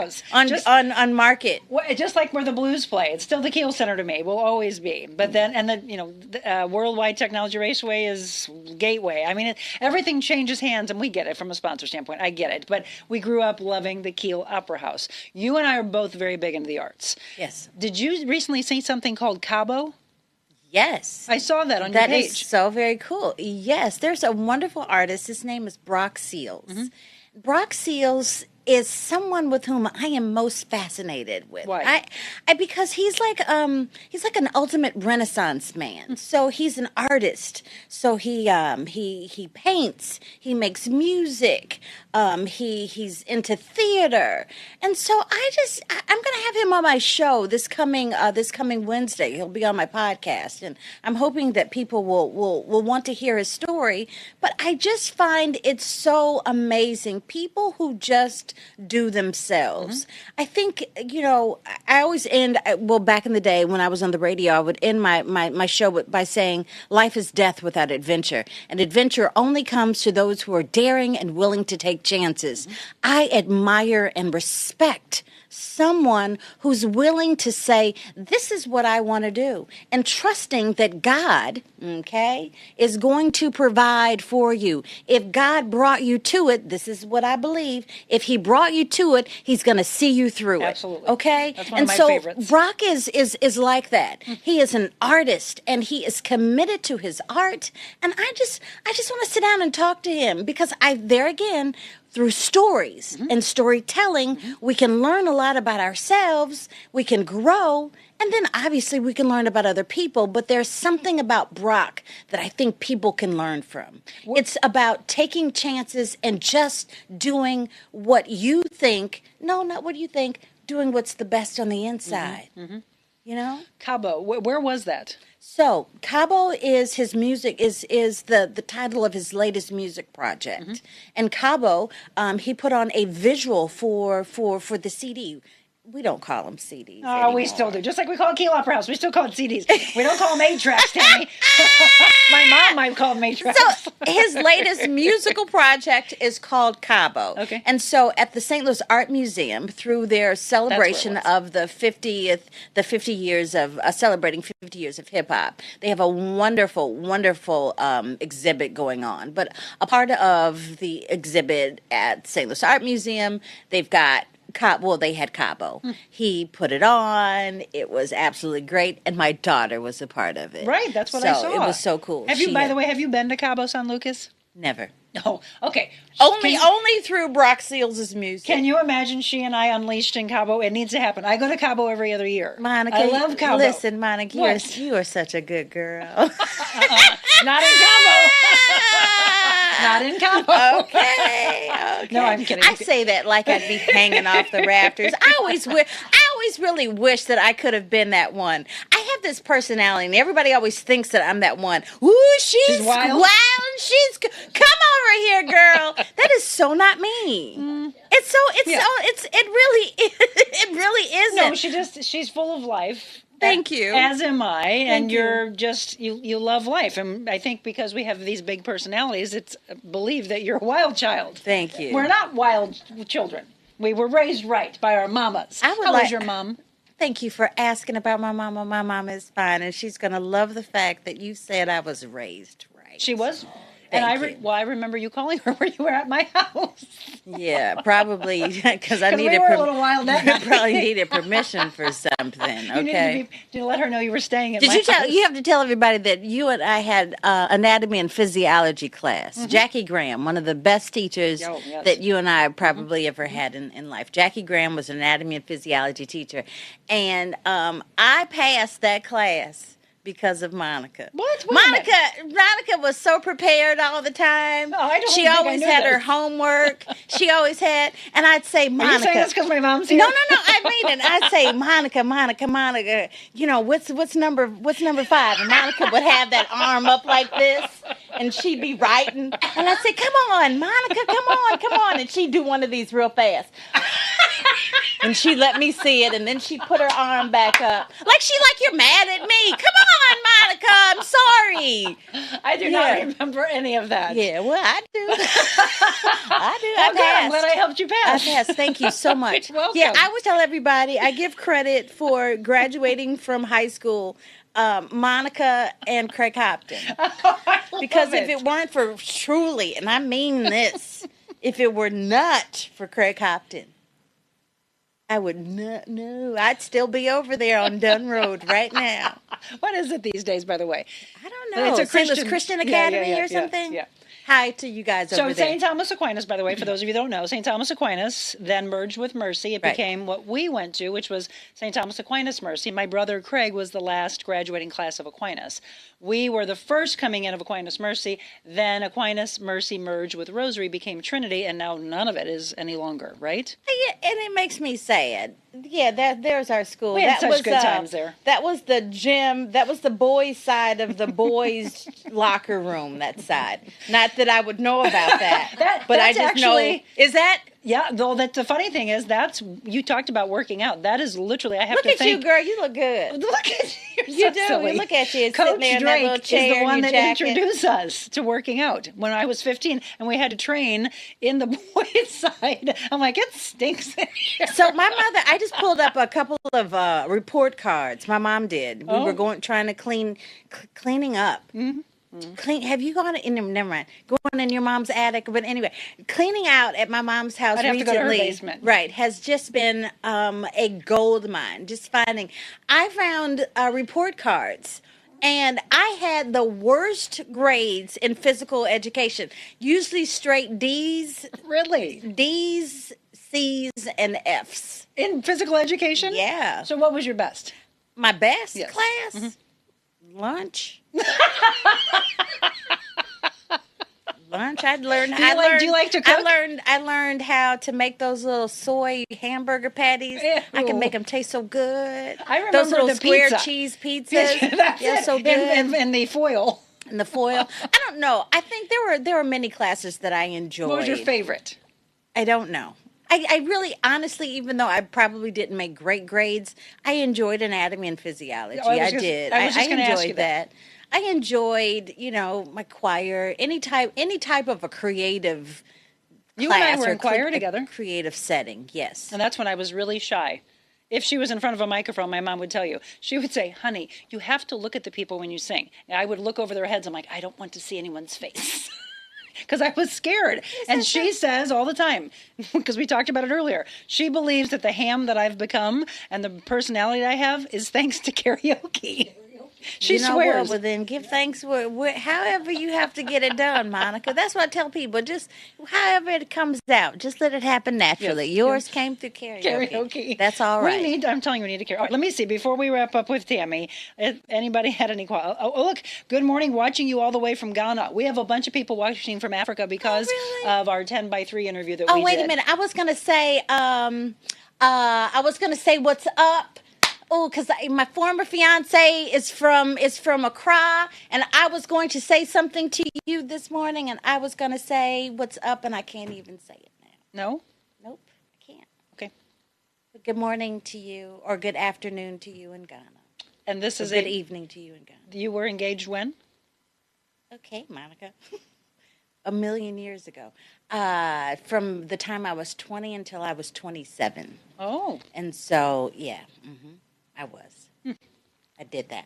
[SPEAKER 15] On Market.
[SPEAKER 12] Just like where the Blues play. It's still the Kiel Center to me. Will always be. But then, the Worldwide Technology Raceway is Gateway. I mean, everything changes hands, and we get it from a sponsor standpoint. I get it. But we grew up loving the Kiel Opera House. You and I are both very big into the arts.
[SPEAKER 15] Yes.
[SPEAKER 12] Did you recently see something called Cabo?
[SPEAKER 15] Yes.
[SPEAKER 12] I saw that on your
[SPEAKER 15] That
[SPEAKER 12] page.
[SPEAKER 15] is so very cool. Yes, there's a wonderful artist. His name is Brock Seals. Brock Seals is someone with whom I am most fascinated with.
[SPEAKER 12] Why?
[SPEAKER 15] Because he's like an ultimate Renaissance man. So he's an artist. So he paints. He makes music. He's into theater. And so I'm going to have him on my show this coming Wednesday. He'll be on my podcast, and I'm hoping that people will want to hear his story. But I just find it so amazing. People who just do themselves. I think, I always end, back in the day when I was on the radio, I would end my show by saying, life is death without adventure. And adventure only comes to those who are daring and willing to take chances. I admire and respect someone who's willing to say, this is what I want to do, and trusting that God, is going to provide for you. If God brought you to it, this is what I believe. If he brought you to it, he's going to see you through it.
[SPEAKER 12] Absolutely.
[SPEAKER 15] Okay?
[SPEAKER 12] That's one of my favorites.
[SPEAKER 15] Brock is like that. He is an artist, and he is committed to his art, and I just want to sit down and talk to him, because through stories and storytelling, we can learn a lot about ourselves, we can grow, and then obviously we can learn about other people. But there's something about Brock that I think people can learn from. It's about taking chances and just doing what you think, not what you think, doing what's the best on the inside.
[SPEAKER 12] Cabo, where was that?
[SPEAKER 15] So Cabo is his music is the title of his latest music project, and Cabo he put on a visual for the CD. We don't call them CDs.
[SPEAKER 12] Oh,
[SPEAKER 15] anymore.
[SPEAKER 12] we still do. Just like we call Key Opera House, we still call it CDs. We don't call them 8-tracks, Tammie. My mom might call them 8-tracks.
[SPEAKER 15] So his latest musical project is called Cabo.
[SPEAKER 12] Okay.
[SPEAKER 15] And so at the St. Louis Art Museum, through their celebration of the 50 years of celebrating 50 years of hip hop, they have a wonderful, wonderful exhibit going on. But a part of the exhibit at St. Louis Art Museum, they've got they had Cabo. He put it on. It was absolutely great, and my daughter was a part of it.
[SPEAKER 12] Right, that's what I saw.
[SPEAKER 15] It was so cool.
[SPEAKER 12] By the way, have you been to Cabo San Lucas?
[SPEAKER 15] Never.
[SPEAKER 12] No. Okay.
[SPEAKER 15] Only through Brock Seals' music.
[SPEAKER 12] Can you imagine she and I unleashed in Cabo? It needs to happen. I go to Cabo every other year.
[SPEAKER 15] Monica,
[SPEAKER 12] I love Cabo.
[SPEAKER 15] Listen, Monica, you are such a good girl.
[SPEAKER 12] Not in Cabo. Not in Cabo.
[SPEAKER 15] Okay.
[SPEAKER 12] No, I'm kidding.
[SPEAKER 15] I say that like I'd be hanging off the rafters. I always really wish that I could have been that one. I have this personality, and everybody always thinks that I'm that one. Ooh, she's wild and she's come over here, girl. That is so not me. It really isn't.
[SPEAKER 12] No, she's full of life.
[SPEAKER 15] Thank you.
[SPEAKER 12] As am I, and you're just you love life, and I think because we have these big personalities, it's believed that you're a wild child.
[SPEAKER 15] Thank you.
[SPEAKER 12] We're not wild children. We were raised right by our mamas. How was your mom?
[SPEAKER 15] Thank you for asking about my mama. My mom is fine, and she's going to love the fact that you said I was raised right.
[SPEAKER 12] She was? I remember you calling her when you were at my house.
[SPEAKER 15] Yeah, probably because I
[SPEAKER 12] needed. We were a little wild that night.
[SPEAKER 15] Probably needed permission for something. Okay,
[SPEAKER 12] you let her know you were staying at
[SPEAKER 15] my
[SPEAKER 12] house.
[SPEAKER 15] You have to tell everybody that you and I had anatomy and physiology class. Jackie Graham, one of the best teachers that you and I probably ever had in life. Jackie Graham was an anatomy and physiology teacher, and I passed that class because of Monica.
[SPEAKER 12] What?
[SPEAKER 15] Monica was so prepared all the time. She always had her homework. She always had, and I'd say, Monica.
[SPEAKER 12] Are you saying this because my mom's here?
[SPEAKER 15] No. I mean it. I'd say, Monica. You know, what's number 5? And Monica would have that arm up like this, and she'd be writing, and I'd say, come on, Monica, come on, and she'd do one of these real fast. And she'd let me see it, and then she'd put her arm back up. Like you're mad at me. Come on, Monica, I'm sorry.
[SPEAKER 12] I do not remember any of that.
[SPEAKER 15] Yeah, well, I do.
[SPEAKER 12] I'm glad I helped you pass.
[SPEAKER 15] I passed. Thank you so much.
[SPEAKER 12] You're welcome.
[SPEAKER 15] Yeah, I would tell everybody, I give credit for graduating from high school, Monica and Craig Hopton. Because if it weren't for truly, and I mean this, if it were not for Craig Hopton, I would not know. I'd still be over there on Dunn Road right now.
[SPEAKER 12] What is it these days, by the way?
[SPEAKER 15] I don't know.
[SPEAKER 12] It's a
[SPEAKER 15] St. Louis Christian Academy or something?
[SPEAKER 12] Yeah.
[SPEAKER 15] Hi to you guys over
[SPEAKER 12] So
[SPEAKER 15] there.
[SPEAKER 12] St. Thomas Aquinas, by the way, for those of you who don't know, St. Thomas Aquinas then merged with Mercy. It became what we went to, which was St. Thomas Aquinas Mercy. My brother Craig was the last graduating class of Aquinas. We were the first coming in of Aquinas Mercy. Then Aquinas Mercy merged with Rosary, became Trinity, and now none of it is any longer, right?
[SPEAKER 15] Yeah, and it makes me sad. Yeah, there's our school.
[SPEAKER 12] We had
[SPEAKER 15] that
[SPEAKER 12] such
[SPEAKER 15] was,
[SPEAKER 12] good times there.
[SPEAKER 15] That was the gym. That was the boys' side of the boys' locker room. That side. Not that I would know about that, but I just know. Is that?
[SPEAKER 12] Yeah, though that the funny thing is you talked about working out. That is literally, I have
[SPEAKER 15] look
[SPEAKER 12] to
[SPEAKER 15] at
[SPEAKER 12] think.
[SPEAKER 15] you, girl. You look good.
[SPEAKER 12] Look at you.
[SPEAKER 15] You do.
[SPEAKER 12] Silly.
[SPEAKER 15] Look at you.
[SPEAKER 12] Coach
[SPEAKER 15] sitting there in that
[SPEAKER 12] Drake
[SPEAKER 15] little chair
[SPEAKER 12] is the one
[SPEAKER 15] in your
[SPEAKER 12] that
[SPEAKER 15] jacket.
[SPEAKER 12] introduced us to working out when I was 15, and we had to train in the boys' side. I'm like, it stinks in here.
[SPEAKER 15] So my mother, I just pulled up a couple of report cards. My mom did. We were trying to cleaning up.
[SPEAKER 12] Mm-hmm.
[SPEAKER 15] Clean. Have you gone in? Never mind. Going in your mom's attic, but anyway, cleaning out at my mom's house
[SPEAKER 12] I'd have
[SPEAKER 15] recently.
[SPEAKER 12] to go to her basement.
[SPEAKER 15] Right, has just been a gold mine. Just finding. I found report cards. And I had the worst grades in physical education. Usually straight D's.
[SPEAKER 12] Really?
[SPEAKER 15] D's, C's, and F's.
[SPEAKER 12] In physical education?
[SPEAKER 15] Yeah.
[SPEAKER 12] So what was your best?
[SPEAKER 15] My best
[SPEAKER 12] Yes.
[SPEAKER 15] class?
[SPEAKER 12] Mm-hmm.
[SPEAKER 15] Lunch. Lunch. I learned.
[SPEAKER 12] Do you like to cook?
[SPEAKER 15] I learned how to make those little soy hamburger patties.
[SPEAKER 12] Ew.
[SPEAKER 15] I can make them taste so good.
[SPEAKER 12] I remember
[SPEAKER 15] those little
[SPEAKER 12] the
[SPEAKER 15] square
[SPEAKER 12] pizza.
[SPEAKER 15] cheese pizzas.
[SPEAKER 12] That's
[SPEAKER 15] yeah,
[SPEAKER 12] it.
[SPEAKER 15] so good.
[SPEAKER 12] And the foil.
[SPEAKER 15] And the foil. I don't know. I think there were many classes that I enjoyed.
[SPEAKER 12] What was your favorite?
[SPEAKER 15] I don't know. I really, honestly, even though I probably didn't make great grades, I enjoyed anatomy and physiology. I did.
[SPEAKER 12] I was just going to ask you
[SPEAKER 15] enjoyed that. I enjoyed, my choir, any type of a creative
[SPEAKER 12] You
[SPEAKER 15] class
[SPEAKER 12] and I were
[SPEAKER 15] or
[SPEAKER 12] in choir together.
[SPEAKER 15] Creative setting, yes.
[SPEAKER 12] And that's when I was really shy. If she was in front of a microphone, my mom would tell you. She would say, honey, you have to look at the people when you sing. And I would look over their heads. I'm like, I don't want to see anyone's face. Because I was scared. And she says all the time, because we talked about it earlier, she believes that the ham that I've become and the personality I have is thanks to karaoke. She swears.
[SPEAKER 15] Well, then give thanks however you have to get it done, Monica. That's what I tell people. Just however it comes out, just let it happen naturally.
[SPEAKER 12] Yes.
[SPEAKER 15] Yours came through karaoke. That's all right.
[SPEAKER 12] I'm telling you, we need to carry. All right, let me see. Before we wrap up with Tammie, if anybody had any questions? Oh, look. Good morning. Watching you all the way from Ghana. We have a bunch of people watching from Africa because of our 10x3 interview that we did.
[SPEAKER 15] Oh, wait a minute. I was going to say, what's up. Oh, because my former fiance is from Accra, and I was going to say something to you this morning, and I was going to say what's up, and I can't even say it now.
[SPEAKER 12] No?
[SPEAKER 15] Nope, I can't.
[SPEAKER 12] Okay.
[SPEAKER 15] Good morning to you, or good afternoon to you in Ghana.
[SPEAKER 12] And this is
[SPEAKER 15] good evening to you in Ghana.
[SPEAKER 12] You were engaged when?
[SPEAKER 15] Okay, Monica. A million years ago. From the time I was 20 until I was 27.
[SPEAKER 12] Oh.
[SPEAKER 15] And so, yeah. Mm-hmm. I was. I did that.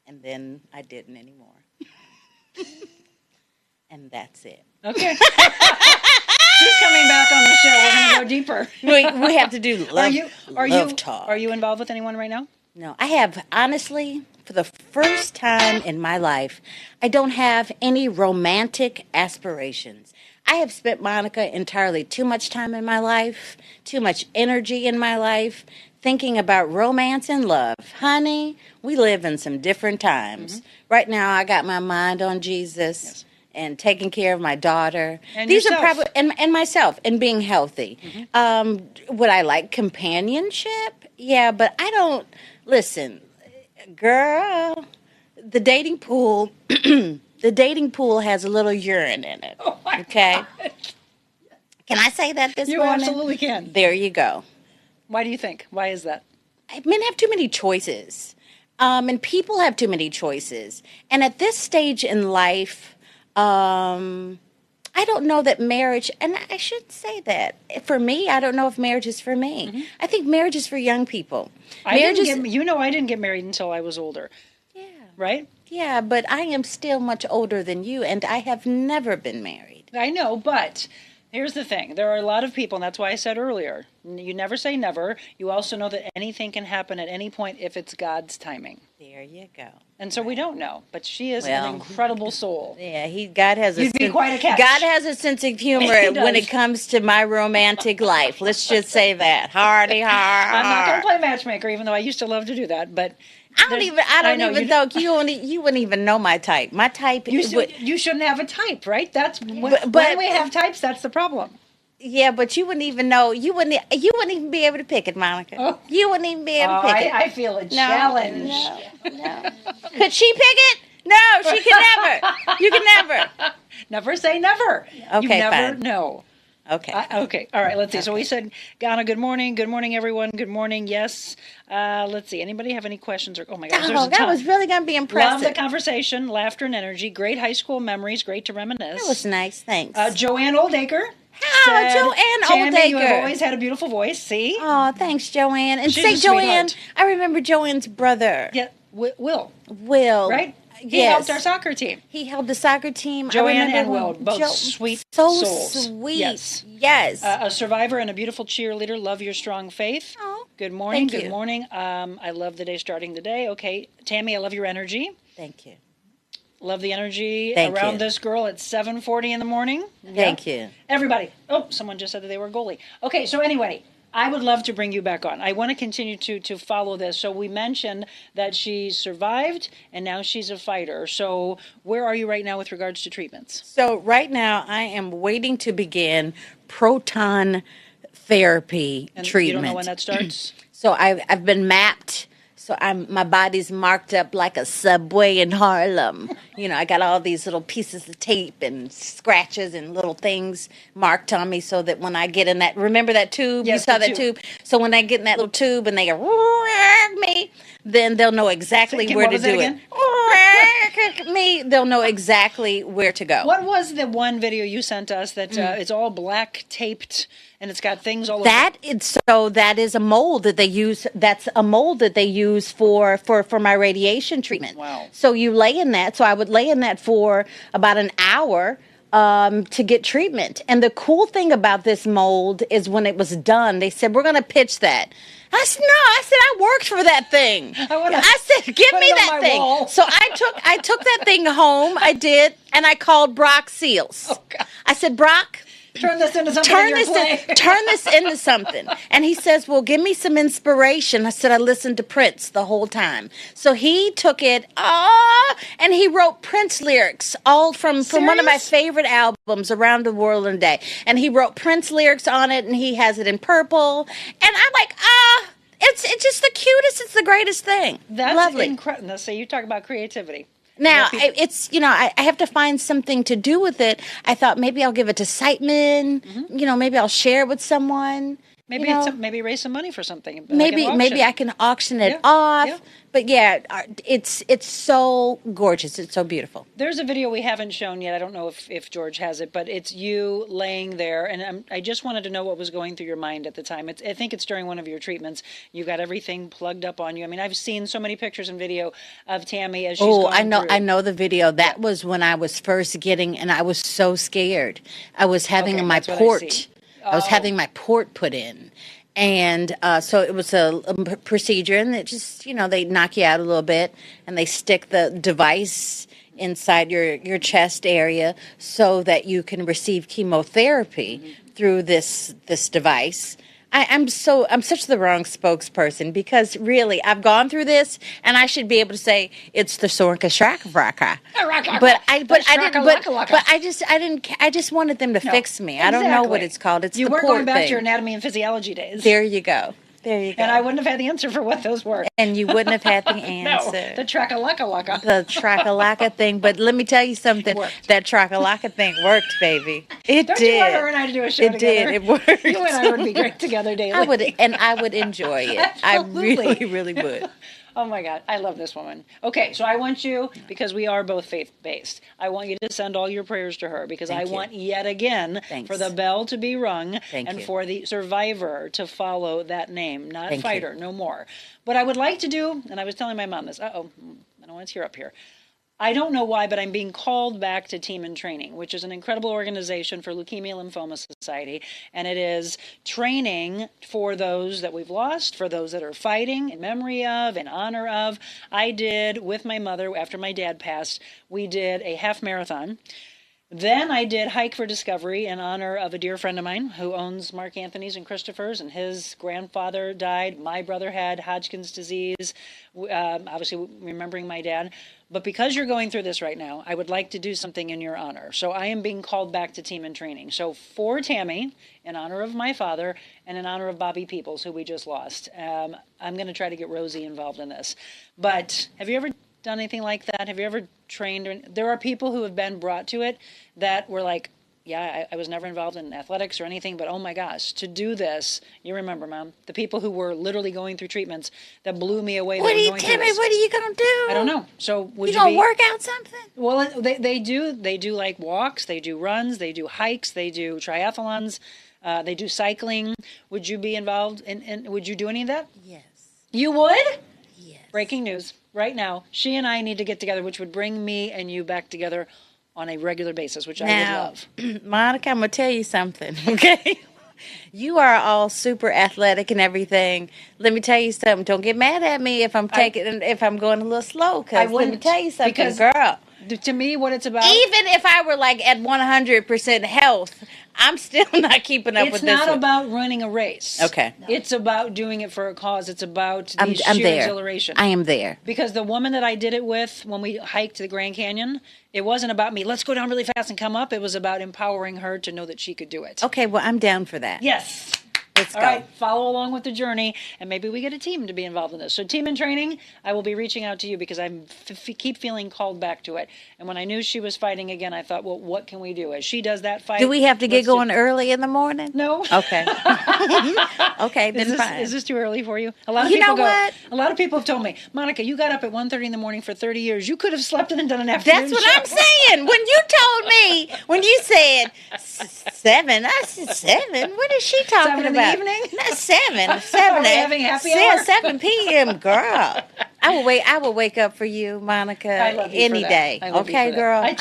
[SPEAKER 15] And then I didn't anymore. And that's it.
[SPEAKER 12] Okay. She's coming back on the show. We're going to go deeper.
[SPEAKER 15] We have to do love talk.
[SPEAKER 12] Are you involved with anyone right now?
[SPEAKER 15] No. I have, honestly, for the first time in my life, I don't have any romantic aspirations. I have spent, Monica, entirely too much time in my life, too much energy in my life, thinking about romance and love. Honey, we live in some different times. Mm-hmm. Right now, I got my mind on Jesus and taking care of my daughter.
[SPEAKER 12] And
[SPEAKER 15] these
[SPEAKER 12] yourself.
[SPEAKER 15] are probably and myself and being healthy. Mm-hmm. Would I like companionship? Yeah, but I don't. Listen, girl, the dating pool. The dating pool has a little urine in it.
[SPEAKER 12] Oh my
[SPEAKER 15] God.
[SPEAKER 12] God.
[SPEAKER 15] Can I say that this morning?
[SPEAKER 12] You absolutely can.
[SPEAKER 15] There you go.
[SPEAKER 12] Why do you think? Why is that?
[SPEAKER 15] Men have too many choices. And people have too many choices. And at this stage in life, I don't know that marriage, and I should say that. For me, I don't know if marriage is for me. Mm-hmm. I think marriage is for young people.
[SPEAKER 12] I didn't get married until I was older.
[SPEAKER 15] Yeah.
[SPEAKER 12] Right?
[SPEAKER 15] Yeah, but I am still much older than you, and I have never been married.
[SPEAKER 12] I know, but Here's the thing. There are a lot of people, and that's why I said earlier, you never say never. You also know that anything can happen at any point if it's God's timing.
[SPEAKER 15] There you go.
[SPEAKER 12] And so we don't know, but she is an incredible soul.
[SPEAKER 15] Yeah, God has
[SPEAKER 12] You'd be quite a catch.
[SPEAKER 15] God has a sense of humor when it comes to my romantic life. Let's just say that. Hardy har.
[SPEAKER 12] I'm not going to play matchmaker, even though I used to love to do that, but
[SPEAKER 15] I don't even you wouldn't even know my type. My type
[SPEAKER 12] you shouldn't have a type, right? That's when we have types, that's the problem.
[SPEAKER 15] Yeah, but you wouldn't even know. You wouldn't even be able to pick it, Monica. Oh. You wouldn't even be able to pick it.
[SPEAKER 12] I feel a challenge.
[SPEAKER 15] No. Could she pick it? No, she can never. You can never.
[SPEAKER 12] Never say never.
[SPEAKER 15] Okay,
[SPEAKER 12] you never
[SPEAKER 15] fine.
[SPEAKER 12] know.
[SPEAKER 15] Okay.
[SPEAKER 12] Okay. All right. Let's see. Okay. So we said, Ghana, good morning. Good morning, everyone. Good morning. Yes. Let's see. Anybody have any questions? Oh, my gosh.
[SPEAKER 15] Oh, that was really going to be impressive.
[SPEAKER 12] Love the conversation, laughter, and energy. Great high school memories. Great to reminisce.
[SPEAKER 15] That was nice. Thanks.
[SPEAKER 12] Joanne Oldacre.
[SPEAKER 15] Joanne
[SPEAKER 12] Tammy,
[SPEAKER 15] Oldacre.
[SPEAKER 12] You have always had a beautiful voice. See?
[SPEAKER 15] Oh, thanks, Joanne. And
[SPEAKER 12] She's
[SPEAKER 15] say, Joanne,
[SPEAKER 12] sweetheart.
[SPEAKER 15] I remember Joanne's brother.
[SPEAKER 12] Yeah, Will.
[SPEAKER 15] Right?
[SPEAKER 12] He helped our soccer team.
[SPEAKER 15] He held the soccer team.
[SPEAKER 12] Joanne and Will, both sweet souls.
[SPEAKER 15] So sweet.
[SPEAKER 12] Yes. A survivor and a beautiful cheerleader. Love your strong faith.
[SPEAKER 15] Oh,
[SPEAKER 12] good morning.
[SPEAKER 15] Thank
[SPEAKER 12] Good
[SPEAKER 15] you.
[SPEAKER 12] morning. I love the day starting the day. Okay. Tammy, I love your energy.
[SPEAKER 15] Thank you.
[SPEAKER 12] Love the energy
[SPEAKER 15] Thank
[SPEAKER 12] around
[SPEAKER 15] you.
[SPEAKER 12] this girl at 7:40 in the morning.
[SPEAKER 15] Thank you.
[SPEAKER 12] Everybody. Oh, someone just said that they were a goalie. Okay, so anyway, I would love to bring you back on. I want to continue to follow this. So we mentioned that she survived and now she's a fighter. So where are you right now with regards to treatments?
[SPEAKER 15] So right now I am waiting to begin proton therapy
[SPEAKER 12] And
[SPEAKER 15] treatment.
[SPEAKER 12] you don't know when that starts?
[SPEAKER 15] So I've been mapped. So my body's marked up like a subway in Harlem. You know, I got all these little pieces of tape and scratches and little things marked on me so that when I get in that, remember that tube?
[SPEAKER 12] Yes,
[SPEAKER 15] you saw
[SPEAKER 12] the
[SPEAKER 15] that
[SPEAKER 12] tube.
[SPEAKER 15] tube? So when I get in that little tube and they go, me, then they'll know exactly where to do it. They'll know exactly where to go.
[SPEAKER 12] What was the one video you sent us that it's all black taped and it's got things all over?
[SPEAKER 15] That is a mold that they use. That's a mold that they use for my radiation treatment.
[SPEAKER 12] Wow.
[SPEAKER 15] So you lay in that. So I would lay in that for about an hour to get treatment. And the cool thing about this mold is when it was done, they said, we're going to pitch that. I said, no. I said, I worked for that thing. I said, give me that thing.
[SPEAKER 12] Wall.
[SPEAKER 15] So I took that thing home. I did. And I called Brock Seals.
[SPEAKER 12] Oh, God.
[SPEAKER 15] I said, Brock,
[SPEAKER 12] turn this into something.
[SPEAKER 15] Turn this into something. And he says, well, give me some inspiration. I said, I listened to Prince the whole time. So he took it, and he wrote Prince lyrics, all from one of my favorite albums, Around the World in a Day. And he wrote Prince lyrics on it, and he has it in purple. And I'm like, it's just the cutest, it's the greatest thing.
[SPEAKER 12] That's
[SPEAKER 15] lovely.
[SPEAKER 12] Incredible. So you talk about creativity.
[SPEAKER 15] Now, it's, I have to find something to do with it. I thought maybe I'll give it to Siteman. Mm-hmm. Maybe I'll share it with someone.
[SPEAKER 12] Maybe raise some money for something.
[SPEAKER 15] Maybe I can auction it off. Yeah. But yeah, it's so gorgeous. It's so beautiful.
[SPEAKER 12] There's a video we haven't shown yet. I don't know if George has it, but it's you laying there. And I just wanted to know what was going through your mind at the time. I think it's during one of your treatments. You got everything plugged up on you. I mean, I've seen so many pictures and video of Tammy as she's gone through.
[SPEAKER 15] I know the video. That was when I was first getting, and I was so scared. I was having my port. I was having my port put in. And so it was a procedure, and it just, they knock you out a little bit, and they stick the device inside your chest area so that you can receive chemotherapy through this device. I'm such the wrong spokesperson, because really I've gone through this and I should be able to say it's the Sorka Shrakraka. But I just wanted them to fix me.
[SPEAKER 12] Exactly.
[SPEAKER 15] I don't know what it's called. It's
[SPEAKER 12] you
[SPEAKER 15] the
[SPEAKER 12] weren't
[SPEAKER 15] port
[SPEAKER 12] going back
[SPEAKER 15] thing.
[SPEAKER 12] to your anatomy and physiology days.
[SPEAKER 15] There you go. And
[SPEAKER 12] I wouldn't have had the answer for what those were.
[SPEAKER 15] And you wouldn't have had the answer.
[SPEAKER 12] No, the trakalaka-laka.
[SPEAKER 15] The trakalaka thing. But let me tell you something. That trakalaka thing worked, baby. It
[SPEAKER 12] Don't
[SPEAKER 15] did.
[SPEAKER 12] You want her and I to do a show together?
[SPEAKER 15] It worked.
[SPEAKER 12] You and I would be great together daily.
[SPEAKER 15] I would enjoy it. I really, really would.
[SPEAKER 12] Oh my God, I love this woman. Okay, so I want you, because we are both faith-based, I want you to send all your prayers to her, because I want yet again for the bell to be rung and for the survivor to follow that name, not fighter, no more. What I would like to do, and I was telling my mom this, I don't want to tear up here. I don't know why, but I'm being called back to Team in Training, which is an incredible organization for Leukemia Lymphoma Society. And it is training for those that we've lost, for those that are fighting in memory of, in honor of. I did with my mother, after my dad passed, we did a half marathon. Then I did Hike for Discovery in honor of a dear friend of mine who owns Mark Anthony's and Christopher's, and his grandfather died. My brother had Hodgkin's disease, obviously remembering my dad. But because you're going through this right now, I would like to do something in your honor. So I am being called back to Team in Training. So for Tammie, in honor of my father, and in honor of Bobby Peoples, who we just lost, I'm going to try to get Rosie involved in this. But have you ever done anything like that? Have you ever trained? There are people who have been brought to it that were like, yeah, I was never involved in athletics or anything, but oh my gosh, to do this, you remember, Mom, the people who were literally going through treatments that blew me away.
[SPEAKER 15] What are you, Tammie, what are you going to do?
[SPEAKER 12] I don't know. So would you
[SPEAKER 15] gonna work out something?
[SPEAKER 12] Well, they do like walks, they do runs, they do hikes, they do triathlons, they do cycling. Would you be involved in would you do any of that?
[SPEAKER 15] Yes.
[SPEAKER 12] You would? Yes. Breaking news right now. She and I need to get together, which would bring me and you back together on a regular basis, which I would love.
[SPEAKER 15] Monica, I'm going to tell you something, okay? You are all super athletic and everything. Let me tell you something. Don't get mad at me if I'm going a little slow, because let me tell you something, girl.
[SPEAKER 12] To me, what it's about...
[SPEAKER 15] Even if I were like at 100% health, I'm still not keeping up with this.
[SPEAKER 12] It's not about running a race.
[SPEAKER 15] Okay.
[SPEAKER 12] It's about doing it for a cause. It's about the sheer exhilaration.
[SPEAKER 15] I am there.
[SPEAKER 12] Because the woman that I did it with when we hiked the Grand Canyon, it wasn't about me, let's go down really fast and come up. It was about empowering her to know that she could do it.
[SPEAKER 15] Okay, well, I'm down for that.
[SPEAKER 12] Yes.
[SPEAKER 15] Let's go.
[SPEAKER 12] All right, follow along with the journey, and maybe we get a team to be involved in this. So Team in Training, I will be reaching out to you because I keep feeling called back to it. And when I knew she was fighting again, I thought, well, what can we do? As she does that fight...
[SPEAKER 15] Do we have to get going early in the morning?
[SPEAKER 12] No.
[SPEAKER 15] Okay. Okay, then fine.
[SPEAKER 12] Is this too early for you? A lot of
[SPEAKER 15] You
[SPEAKER 12] people
[SPEAKER 15] know what?
[SPEAKER 12] A lot of people have told me, Monica, you got up at 1:30 in the morning for 30 years. You could have slept in and done an afternoon
[SPEAKER 15] That's what
[SPEAKER 12] show.
[SPEAKER 15] I'm saying. When you said 7, I said 7. What is she talking
[SPEAKER 12] 7 in
[SPEAKER 15] about?
[SPEAKER 12] the evening?
[SPEAKER 15] Not 7.
[SPEAKER 12] Are
[SPEAKER 15] 7
[SPEAKER 12] we having happy hour?
[SPEAKER 15] 7 p.m. Girl. I will wake up for you, Monica,
[SPEAKER 12] I love you
[SPEAKER 15] any
[SPEAKER 12] for that.
[SPEAKER 15] day.
[SPEAKER 12] I love you
[SPEAKER 15] Okay,
[SPEAKER 12] for that.
[SPEAKER 15] girl.
[SPEAKER 12] I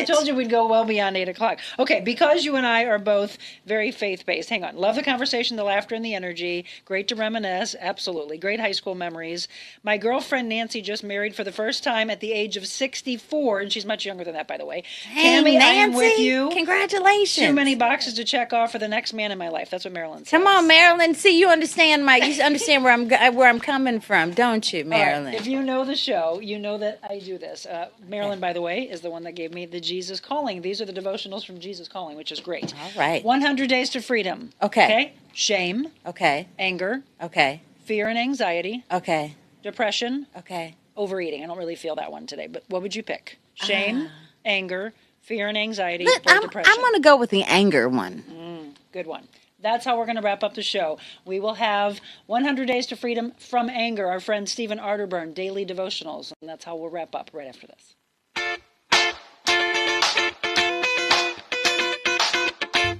[SPEAKER 12] told you we'd go well beyond 8 o'clock. Okay, because you and I are both very faith-based. Hang on. Love the conversation, the laughter, and the energy. Great to reminisce. Absolutely. Great high school memories. My girlfriend Nancy just married for the first time at the age of 64, and she's much younger than that, by the way.
[SPEAKER 15] Hey,
[SPEAKER 12] Tammie,
[SPEAKER 15] Nancy,
[SPEAKER 12] I am with you.
[SPEAKER 15] Congratulations.
[SPEAKER 12] Too many boxes to check off for the next man in my life. That's what Marilyn says.
[SPEAKER 15] Come on, Marilyn. See, you understand where I'm coming from, don't you, Marilyn?
[SPEAKER 12] All right. If you know the show, you know that I do this. Marilyn, by the way, is the one that gave me the Jesus Calling. These are the devotionals from Jesus Calling, which is great.
[SPEAKER 15] All right.
[SPEAKER 12] 100 Days to Freedom.
[SPEAKER 15] Okay.
[SPEAKER 12] Shame.
[SPEAKER 15] Okay.
[SPEAKER 12] Anger.
[SPEAKER 15] Okay.
[SPEAKER 12] Fear and anxiety.
[SPEAKER 15] Okay.
[SPEAKER 12] Depression.
[SPEAKER 15] Okay.
[SPEAKER 12] Overeating. I don't really feel that one today, but what would you pick? Shame, anger, fear and anxiety,
[SPEAKER 15] I'm
[SPEAKER 12] depression.
[SPEAKER 15] going to go with the anger one.
[SPEAKER 12] Good one. That's how we're going to wrap up the show. We will have 100 Days to Freedom from Anger, our friend Stephen Arterburn, daily devotionals. And that's how we'll wrap up right after this.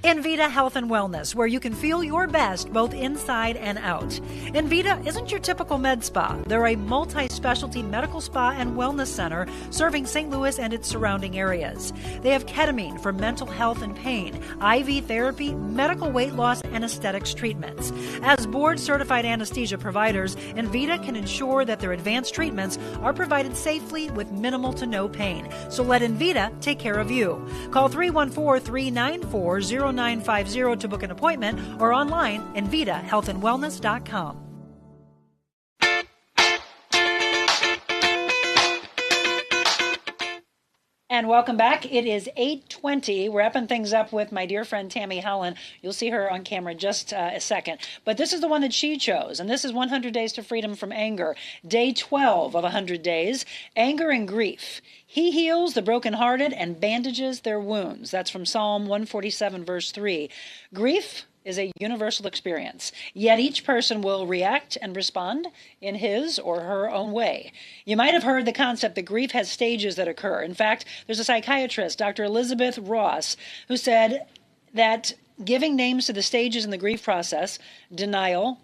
[SPEAKER 16] Envita Health and Wellness, where you can feel your best both inside and out. Envita isn't your typical med spa. They're a multi-specialty medical spa and wellness center serving St. Louis and its surrounding areas. They have ketamine for mental health and pain, IV therapy, medical weight loss, and aesthetics treatments. As board-certified anesthesia providers, Envita can ensure that their advanced treatments are provided safely with minimal to no pain. So let Envita take care of you. Call 314-394-0950 to book an appointment or online envitahealthandwellness.com.
[SPEAKER 12] And welcome back. It is 8:20. We're wrapping things up with my dear friend Tammie Holland. You'll see her on camera just a second. But this is the one that she chose, and this is 100 Days to Freedom from Anger. Day 12 of 100 days. Anger and grief. He heals the brokenhearted and bandages their wounds. That's from Psalm 147, verse 3. Grief is a universal experience, yet each person will react and respond in his or her own way. You might have heard the concept that grief has stages that occur. In fact, there's a psychiatrist, Dr. Elizabeth Ross, who said that giving names to the stages in the grief process, denial,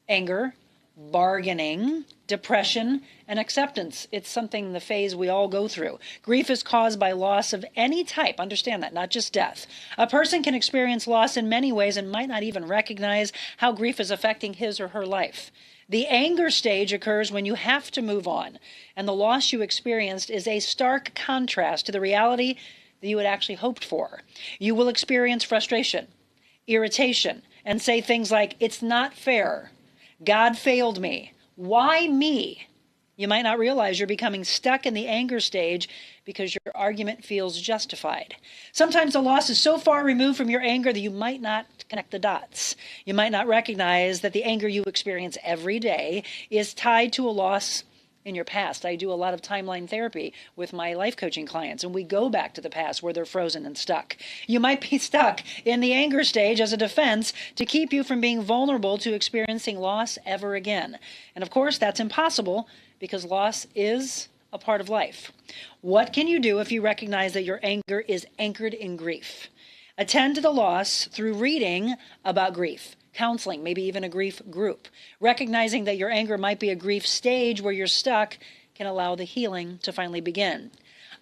[SPEAKER 12] anger, bargaining, depression, and acceptance. It's something, the phase we all go through. Grief is caused by loss of any type. Understand that, not just death. A person can experience loss in many ways and might not even recognize how grief is affecting his or her life. The anger stage occurs when you have to move on, and the loss you experienced is a stark contrast to the reality that you had actually hoped for. You will experience frustration, irritation, and say things like, "It's not fair. God failed me. Why me?" You might not realize you're becoming stuck in the anger stage because your argument feels justified. Sometimes the loss is so far removed from your anger that you might not connect the dots. You might not recognize that the anger you experience every day is tied to a loss in your past. I do a lot of timeline therapy with my life coaching clients, and we go back to the past where they're frozen and stuck. You might be stuck in the anger stage as a defense to keep you from being vulnerable to experiencing loss ever again. And of course, that's impossible because loss is a part of life. What can you do if you recognize that your anger is anchored in grief? Attend to the loss through reading about grief, counseling, maybe even a grief group. Recognizing that your anger might be a grief stage where you're stuck can allow the healing to finally begin.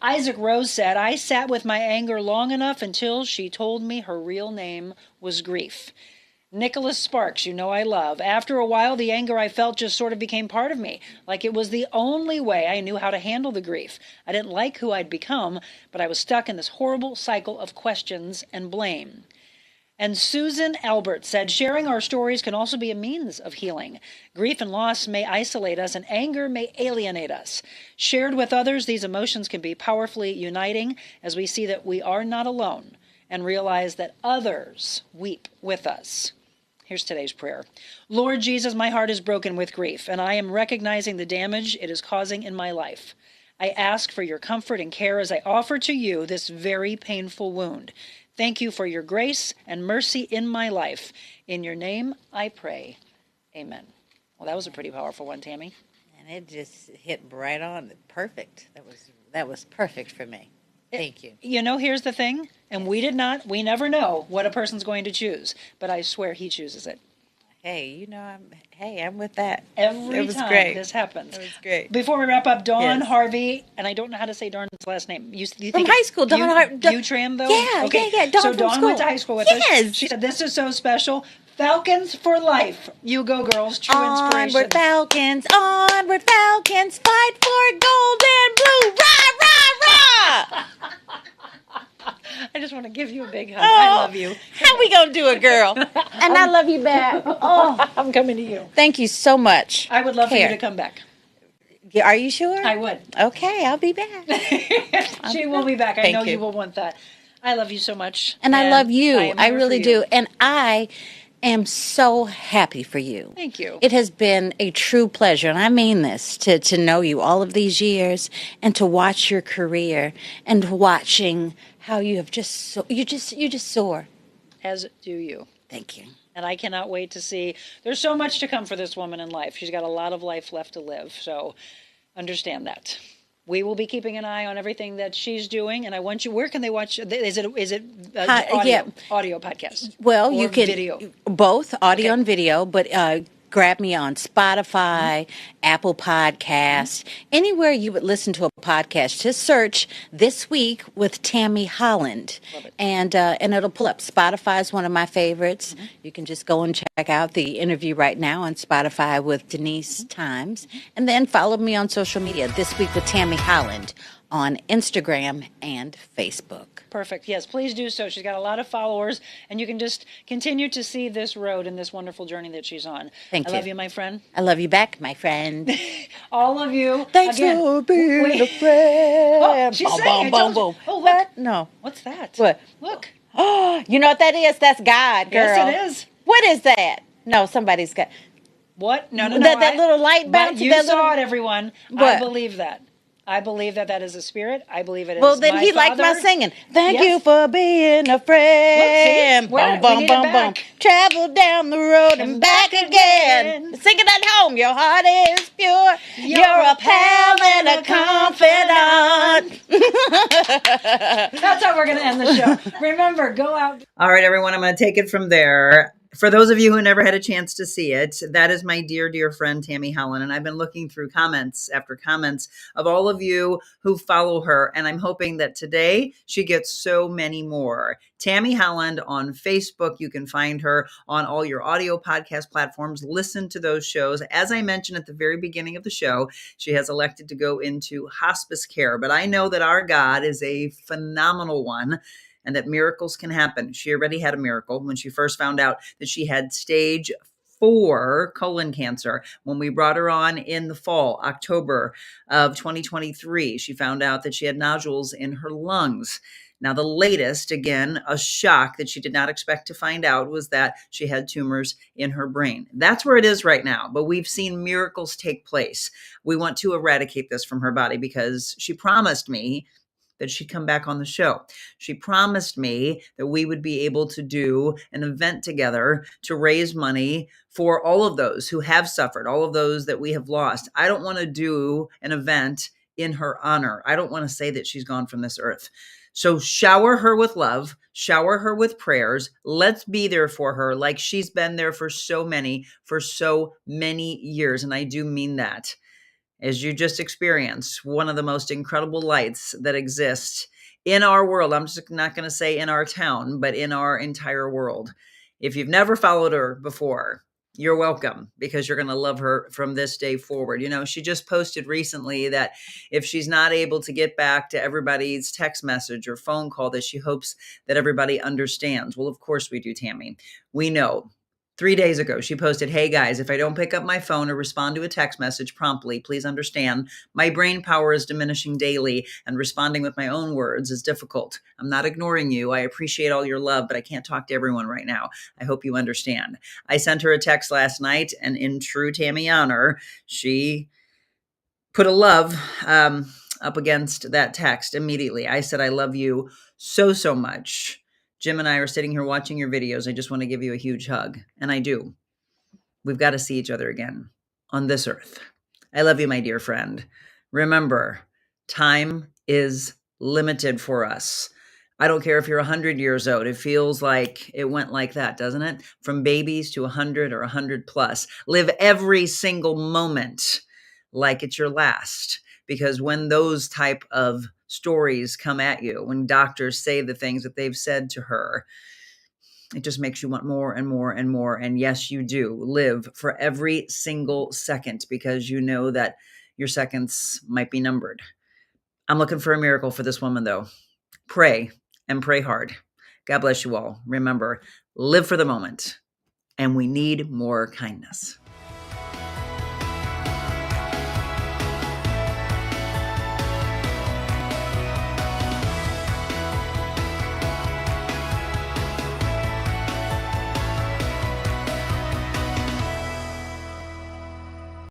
[SPEAKER 12] Isaac Rose said, "I sat with my anger long enough until she told me her real name was grief." Nicholas Sparks, you know I love. "After a while, the anger I felt just sort of became part of me, like it was the only way I knew how to handle the grief. I didn't like who I'd become, but I was stuck in this horrible cycle of questions and blame." And Susan Albert said, "Sharing our stories can also be a means of healing. Grief and loss may isolate us, and anger may alienate us. Shared with others, these emotions can be powerfully uniting as we see that we are not alone and realize that others weep with us." Here's today's prayer. "Lord Jesus, my heart is broken with grief, and I am recognizing the damage it is causing in my life. I ask for your comfort and care as I offer to you this very painful wound. Thank you for your grace and mercy in my life. In your name I pray. Amen." Well, that was a pretty powerful one, Tammie.
[SPEAKER 17] And it just hit right on. Perfect. That was perfect for me. Thank you.
[SPEAKER 12] You know, here's the thing, and we never know what a person's going to choose, but I swear he chooses it.
[SPEAKER 17] Hey, I'm with that.
[SPEAKER 12] Every time this happens.
[SPEAKER 17] It was great.
[SPEAKER 12] Before we wrap up, Dawn
[SPEAKER 17] Yes.
[SPEAKER 12] Harvey, and I don't know how to say Dawn's last name. You
[SPEAKER 17] From
[SPEAKER 12] think
[SPEAKER 17] high school, Dawn Harvey.
[SPEAKER 12] Tram, though?
[SPEAKER 17] Yeah,
[SPEAKER 12] okay.
[SPEAKER 17] yeah. Dawn
[SPEAKER 12] so
[SPEAKER 17] from
[SPEAKER 12] Dawn
[SPEAKER 17] school.
[SPEAKER 12] went to high school with us. She said, "This is so special. Falcons for life. You go, girls. True inspiration."
[SPEAKER 17] Onward, Falcons. Onward, Falcons. Fight for gold and blue. Rah, rah, rah.
[SPEAKER 12] I just want to give you a big hug. I love you.
[SPEAKER 17] How we going to do it, girl?
[SPEAKER 15] And I love you back.
[SPEAKER 12] Oh, I'm coming to you.
[SPEAKER 17] Thank you so much.
[SPEAKER 12] I would love for you
[SPEAKER 17] Here.
[SPEAKER 12] to come back.
[SPEAKER 17] Are you sure?
[SPEAKER 12] I would.
[SPEAKER 17] Okay, I'll be back.
[SPEAKER 12] She will be back. I
[SPEAKER 17] Thank
[SPEAKER 12] know
[SPEAKER 17] you.
[SPEAKER 12] you will want that. I love you so much.
[SPEAKER 15] And I love you.
[SPEAKER 12] am
[SPEAKER 15] I
[SPEAKER 12] here
[SPEAKER 15] really
[SPEAKER 12] for you.
[SPEAKER 15] do. And I am so happy for you.
[SPEAKER 12] Thank you.
[SPEAKER 15] It has been a true pleasure, and I mean this, to know you all of these years and to watch your career and watching how you have you just soar.
[SPEAKER 12] As do you.
[SPEAKER 15] Thank you.
[SPEAKER 12] And I cannot wait to see. There's so much to come for this woman in life. She's got a lot of life left to live. So understand that. We will be keeping an eye on everything that she's doing. And I want you, where can they watch? Is it audio podcast?
[SPEAKER 15] Well,
[SPEAKER 12] or
[SPEAKER 15] you can
[SPEAKER 12] video?
[SPEAKER 15] both audio and video, but grab me on Spotify, Apple Podcasts, anywhere you would listen to a podcast. Just search This Week with Tammie Holland, and it'll pull up. Spotify is one of my favorites. You can just go and check out the interview right now on Spotify with Denise Times, and then follow me on social media. This Week with Tammie Holland on Instagram and Facebook.
[SPEAKER 12] Perfect. Yes, please do so. She's got a lot of followers, and you can just continue to see this road and this wonderful journey that she's on.
[SPEAKER 15] Thank you.
[SPEAKER 12] I love you, my friend.
[SPEAKER 15] I love you back, my friend.
[SPEAKER 12] All of you.
[SPEAKER 15] Thanks
[SPEAKER 12] again.
[SPEAKER 15] for being a friend.
[SPEAKER 12] Oh, she's
[SPEAKER 15] Boom,
[SPEAKER 12] saying,
[SPEAKER 15] boom,
[SPEAKER 12] I told
[SPEAKER 15] boom,
[SPEAKER 12] you.
[SPEAKER 15] boom.
[SPEAKER 12] Oh, look.
[SPEAKER 15] What? No.
[SPEAKER 12] What's that?
[SPEAKER 15] What?
[SPEAKER 12] Look.
[SPEAKER 15] Oh, you know what that is? That's God, girl.
[SPEAKER 12] Yes, it is.
[SPEAKER 15] What is that? No, somebody's got.
[SPEAKER 12] What? No.
[SPEAKER 15] That little light bounce.
[SPEAKER 12] You saw it, everyone. I
[SPEAKER 15] What?
[SPEAKER 12] believe that. I believe that is a spirit. I believe it is.
[SPEAKER 15] Well, then
[SPEAKER 12] my
[SPEAKER 15] he liked my
[SPEAKER 12] Father.
[SPEAKER 15] singing. Thank
[SPEAKER 12] Yes.
[SPEAKER 15] you for being a friend.
[SPEAKER 12] Look, see?
[SPEAKER 15] Boom,
[SPEAKER 12] We
[SPEAKER 15] boom,
[SPEAKER 12] need it
[SPEAKER 15] boom, boom.
[SPEAKER 12] back.
[SPEAKER 15] Travel down the road and back again. Sing it at home. Your heart is pure. You're a pal and a confidant.
[SPEAKER 12] That's how we're going to end the show. Remember, go out.
[SPEAKER 1] All right, everyone, I'm going to take it from there. For those of you who never had a chance to see it, that is my dear, dear friend, Tammie Holland. And I've been looking through comments after comments of all of you who follow her. And I'm hoping that today she gets so many more. Tammie Holland on Facebook. You can find her on all your audio podcast platforms. Listen to those shows. As I mentioned at the very beginning of the show, she has elected to go into hospice care. But I know that our God is a phenomenal one, and that miracles can happen. She already had a miracle when she first found out that she had stage 4 colon cancer. When we brought her on in the fall, October of 2023, she found out that she had nodules in her lungs. Now, the latest, again, a shock that she did not expect to find out, was that she had tumors in her brain. That's where it is right now, but we've seen miracles take place. We want to eradicate this from her body because she promised me that she'd come back on the show. She promised me that we would be able to do an event together to raise money for all of those who have suffered, all of those that we have lost. I don't want to do an event in her honor. I don't want to say that she's gone from this earth. So shower her with love, shower her with prayers. Let's be there for her like she's been there for so many years. And I do mean that. As you just experienced, one of the most incredible lights that exist in our world. I'm just not going to say in our town, but in our entire world. If you've never followed her before, you're welcome, because you're going to love her from this day forward. You know, she just posted recently that if she's not able to get back to everybody's text message or phone call, that she hopes that everybody understands. Well, of course we do, Tammie. We know. 3 days ago, she posted, "Hey guys, if I don't pick up my phone or respond to a text message promptly, please understand my brain power is diminishing daily and responding with my own words is difficult. I'm not ignoring you. I appreciate all your love, but I can't talk to everyone right now. I hope you understand." I sent her a text last night, and in true Tammie honor, she put a love up against that text immediately. I said, "I love you so, so much. Jim and I are sitting here watching your videos. I just want to give you a huge hug." And I do. We've got to see each other again on this earth. I love you, my dear friend. Remember, time is limited for us. I don't care if you're 100 years old. It feels like it went like that, doesn't it? From babies to 100 or 100 plus. Live every single moment like it's your last. Because when those type of stories come at you, when doctors say the things that they've said to her, it just makes you want more and more and more. And yes, you do live for every single second, because you know that your seconds might be numbered. I'm looking for a miracle for this woman, though. Pray, and pray hard. God bless you all. Remember, live for the moment, and we need more kindness.